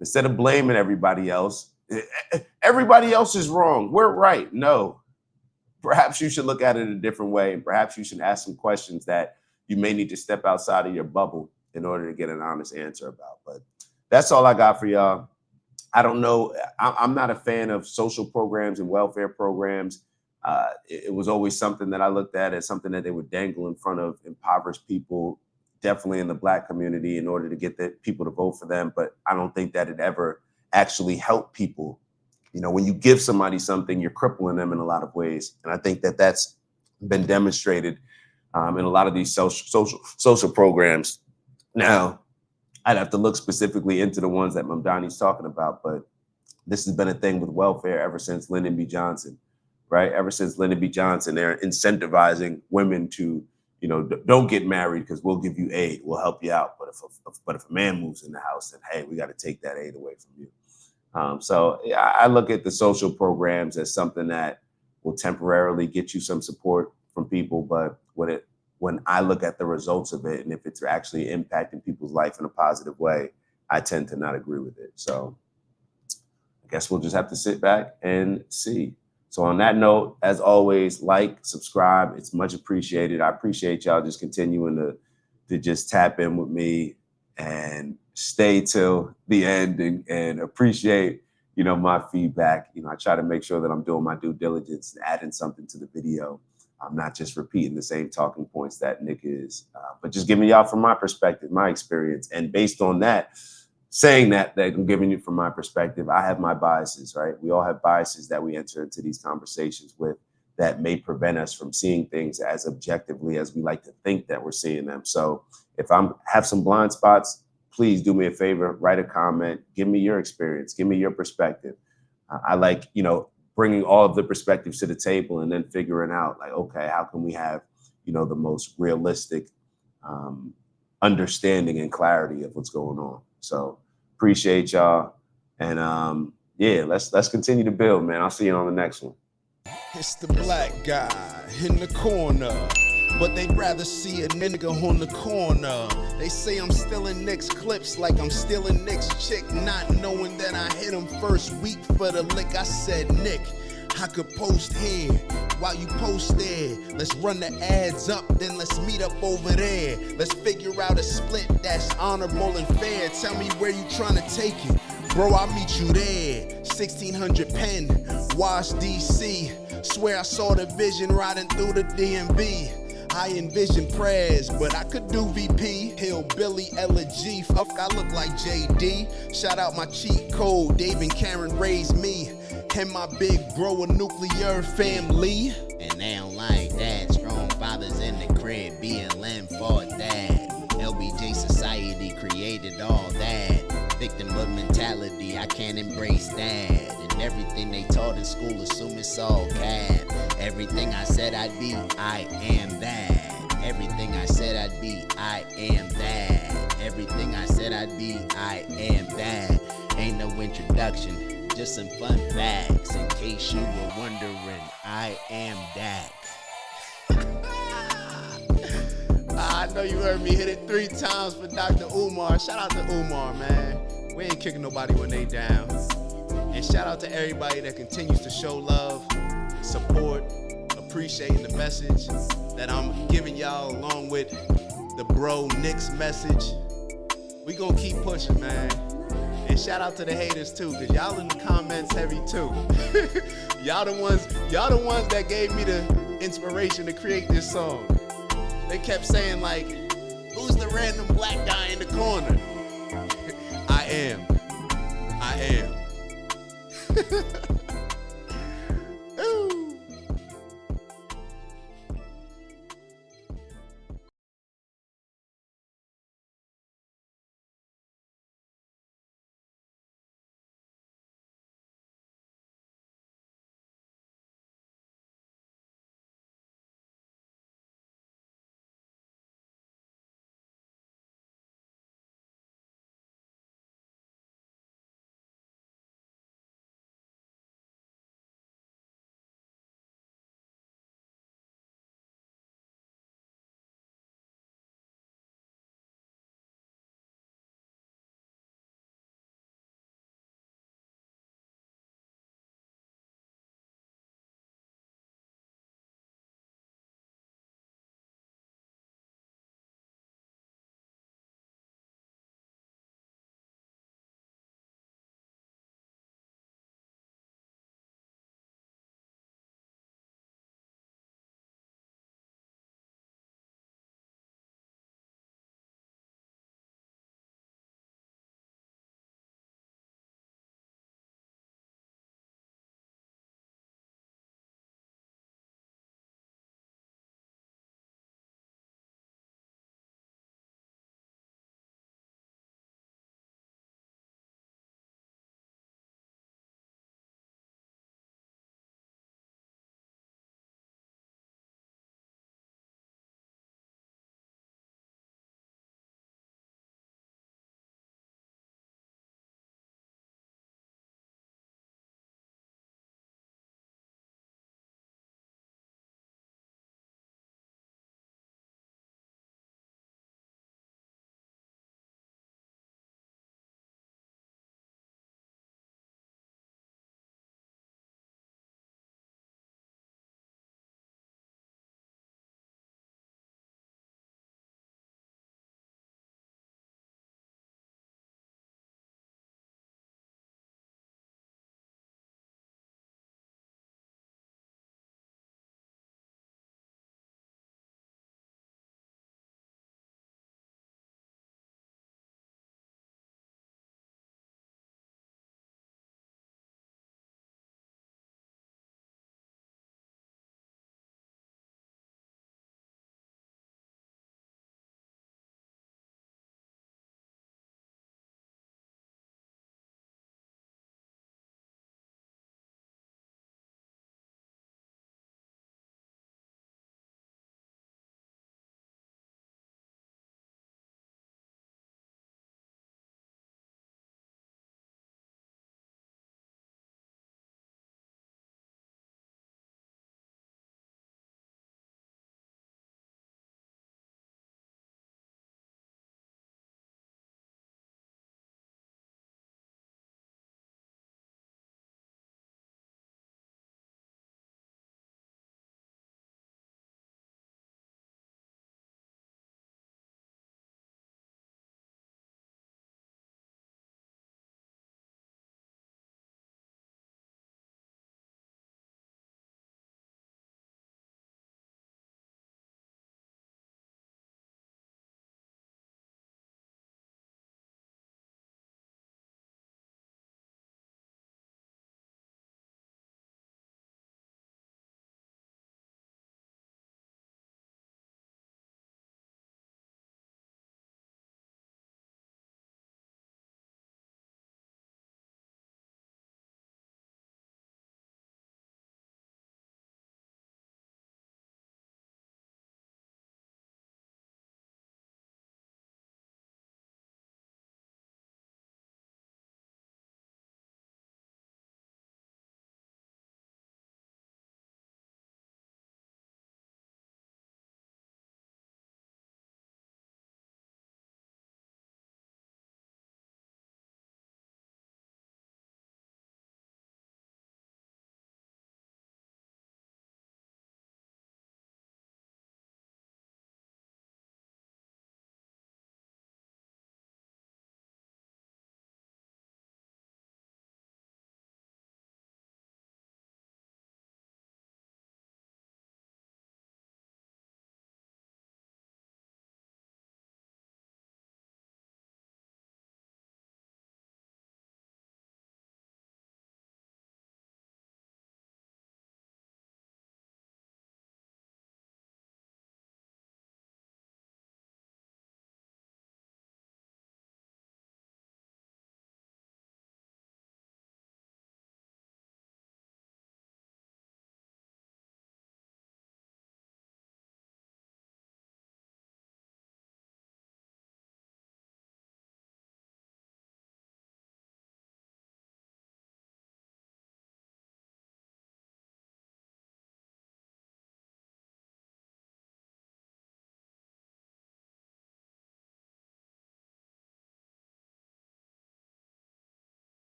Instead of blaming everybody else is wrong, we're right. No, perhaps you should look at it a different way, and perhaps you should ask some questions that you may need to step outside of your bubble in order to get an honest answer about. But that's all I got for y'all. I don't know. I'm not a fan of social programs and welfare programs. It was always something that I looked at as something that they would dangle in front of impoverished people, definitely in the Black community, in order to get the people to vote for them. But I don't think that it ever actually helped people. You know, when you give somebody something, you're crippling them in a lot of ways. And I think that that's been demonstrated in a lot of these social programs. Now, I'd have to look specifically into the ones that Mamdani's talking about, but this has been a thing with welfare ever since Lyndon B. Johnson, right? Ever since Lyndon B. Johnson, they're incentivizing women to, you know, don't get married because we'll give you aid, we'll help you out. But if a man moves in the house, then hey, we got to take that aid away from you. So I look at the social programs as something that will temporarily get you some support from people, but when I look at the results of it and if it's actually impacting people's life in a positive way, I tend to not agree with it. So I guess we'll just have to sit back and see. So on that note, as always, like, subscribe. It's much appreciated. I appreciate y'all just continuing to just tap in with me and stay till the end and appreciate, you know, my feedback. You know, I try to make sure that I'm doing my due diligence and adding something to the video. I'm not just repeating the same talking points that Nick is, but just giving y'all from my perspective, my experience. And based on that, saying that I'm giving you from my perspective, I have my biases, right? We all have biases that we enter into these conversations with that may prevent us from seeing things as objectively as we like to think that we're seeing them. So if I have some blind spots, please do me a favor, write a comment, give me your experience, give me your perspective. I like, you know, bringing all of the perspectives to the table and then figuring out like, okay, how can we have, you know, the most realistic understanding and clarity of what's going on. So appreciate y'all. And yeah, let's continue to build, man. I'll see you on the next one. It's the black guy in the corner, but they'd rather see a nigga on the corner. They say I'm stealing Nick's clips like I'm stealing Nick's chick, not knowing that I hit him first week for the lick. I said, Nick, I could post here while you post there. Let's run the ads up, then let's meet up over there. Let's figure out a split that's honorable and fair. Tell me where you trying to take it. Bro, I'll meet you there. 1600 Penn, Wash, DC. Swear I saw the vision riding through the DMV. I envision prayers, but I could do VP. Hillbilly elegy, fuck, I look like JD. Shout out my cheat code, Dave and Karen raised me. And my big bro, a nuclear family. And they don't like that. Strong fathers in the crib, BLM fought that. LBJ society created all that. Victimhood mentality, I can't embrace that. And everything they taught in school, assume it's all cap. Everything I said I'd be, I am that. Everything I said I'd be, I am that. Everything I said I'd be, I am that. Ain't no introduction, just some fun facts. In case you were wondering, I am that. I know you heard me hit it 3 times for Dr. Umar. Shout out to Umar, man. We ain't kicking nobody when they down. And shout out to everybody that continues to show love, support, appreciating the message that I'm giving y'all along with the bro Nick's message. We gonna keep pushing, man. And shout out to the haters too, cause y'all in the comments heavy too. y'all the ones that gave me the inspiration to create this song. They kept saying like, who's the random black guy in the corner? I am.